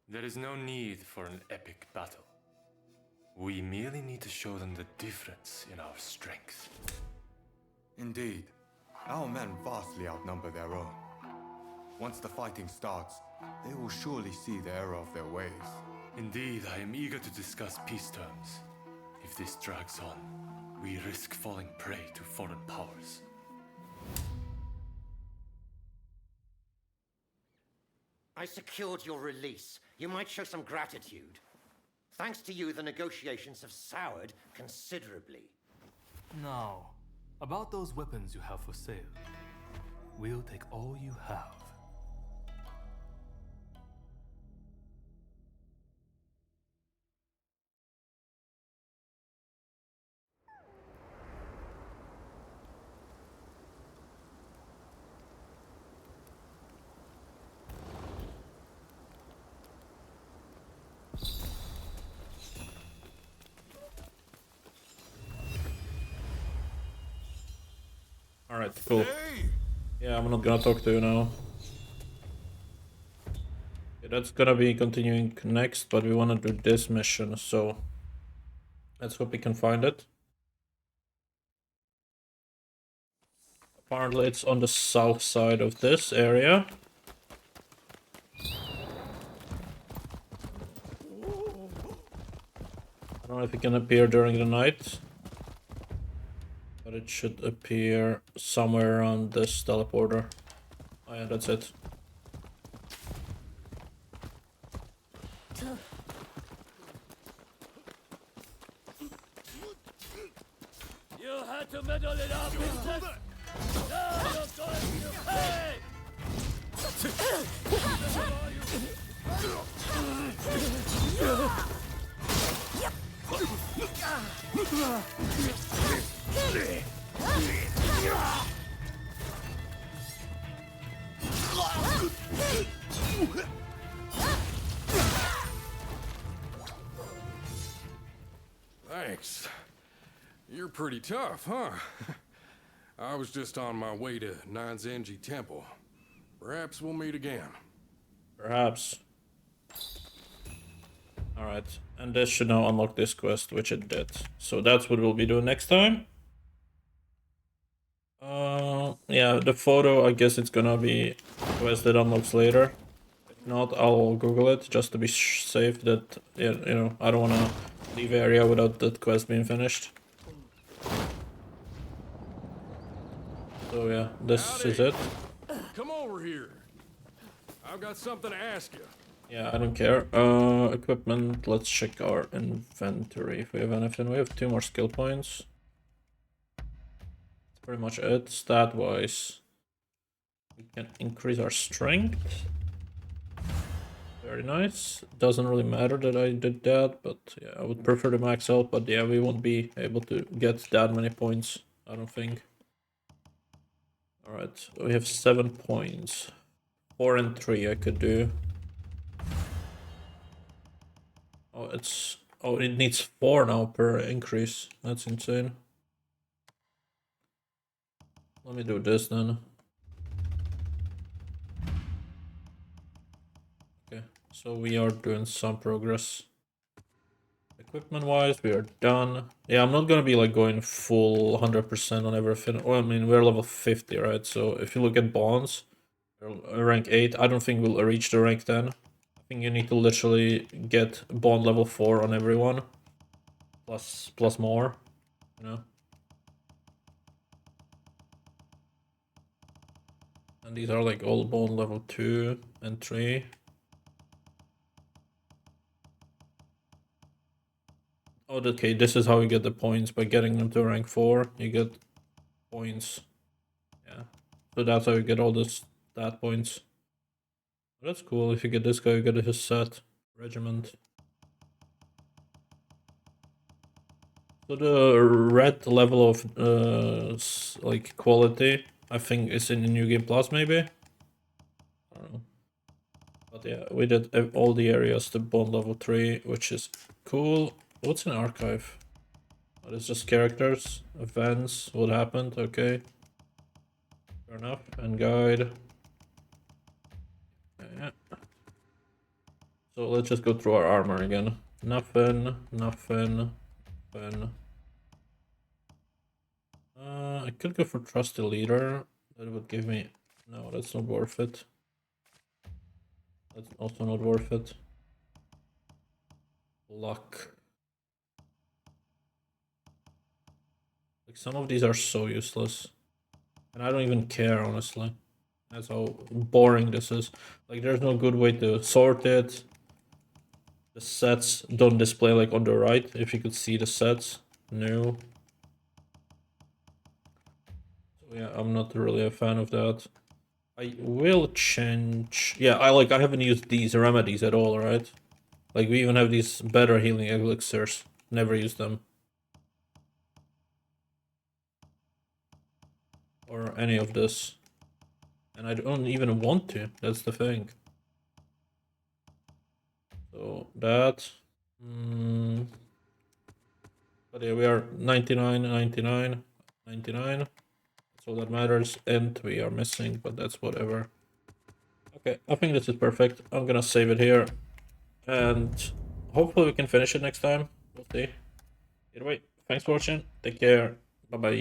Speaker 17: There is no need for an epic battle. We merely need to show them the difference in our strength.
Speaker 18: Indeed. Our men vastly outnumber their own. Once the fighting starts, they will surely see the error of their ways.
Speaker 17: Indeed, I am eager to discuss peace terms. If this drags on, we risk falling prey to foreign powers.
Speaker 5: I secured your release. You might show some gratitude. Thanks to you, the negotiations have soured considerably.
Speaker 2: Now, about those weapons you have for sale. We'll take all you have.
Speaker 1: Alright, cool. Yeah, I'm not gonna talk to you now. Okay, that's gonna be continuing next, but we wanna do this mission, so let's hope we can find it. Apparently it's on the south side of this area. I don't know if it can appear during the night, but it should appear somewhere around this teleporter. Oh yeah, that's it.
Speaker 7: You had to meddle it up, princess! Now you're going to pay!
Speaker 19: Thanks. You're pretty tough, huh? I was just on my way to Nanzenji Temple. Perhaps we'll meet again.
Speaker 1: Perhaps. Alright, and this should now unlock this quest, which it did. So that's what we'll be doing next time. Yeah, the photo, I guess it's gonna be a quest that unlocks later. If not, I'll Google it, just to be safe that, yeah, you know, I don't wanna leave area without that quest being finished. So yeah, this is it.
Speaker 19: Come over here. I've got something to ask you.
Speaker 1: Yeah, I don't care. Equipment, let's check our inventory if we have anything. We have 2 more skill points. That's pretty much it. Stat-wise, we can increase our strength. Very nice. Doesn't really matter that I did that, but yeah, I would prefer to max out, but yeah, we won't be able to get that many points, I don't think. Alright, we have 7 points. 4 and 3 I could do. Oh, it's Oh, it needs 4 now per increase. That's insane. Let me do this then. Okay, so we are doing some progress. Equipment wise, we are done. Yeah, I'm not gonna be like going full 100% on everything. Well, I mean, we're level 50, right? So if you look at bonds, rank 8, I don't think we'll reach the rank 10. I think you need to literally get bond level 4 on everyone. Plus more, you know? And these are like all bond level 2 and 3. Oh, okay, this is how you get the points. By getting them to rank 4, you get points. Yeah. So that's how you get all this stat points. That's cool. If you get this guy, you get his set regiment. So the red level of like quality, I think is in the New Game Plus maybe. I don't know. But yeah, we did all the areas to bond level 3, which is cool. What's an archive? Oh, it's just characters, events, what happened, okay. Fair enough, and guide. Yeah. So let's just go through our armor again. Nothing. I could go for trusty leader. That would give me... No, that's not worth it. That's also not worth it. Luck. Like, some of these are so useless. And I don't even care, honestly. That's how boring this is. Like, there's no good way to sort it. The sets don't display, like, on the right, if you could see the sets. No. So yeah, I'm not really a fan of that. I will change... Yeah, I haven't used these remedies at all, right? Like, we even have these better healing elixirs. Never used them. Or any of this. And I don't even want to. That's the thing. So, that... But yeah, we are 99, 99, 99. That's all that matters. And we are missing, but that's whatever. Okay, I think this is perfect. I'm gonna save it here. And hopefully we can finish it next time. We'll see. Either way, thanks for watching. Take care. Bye-bye.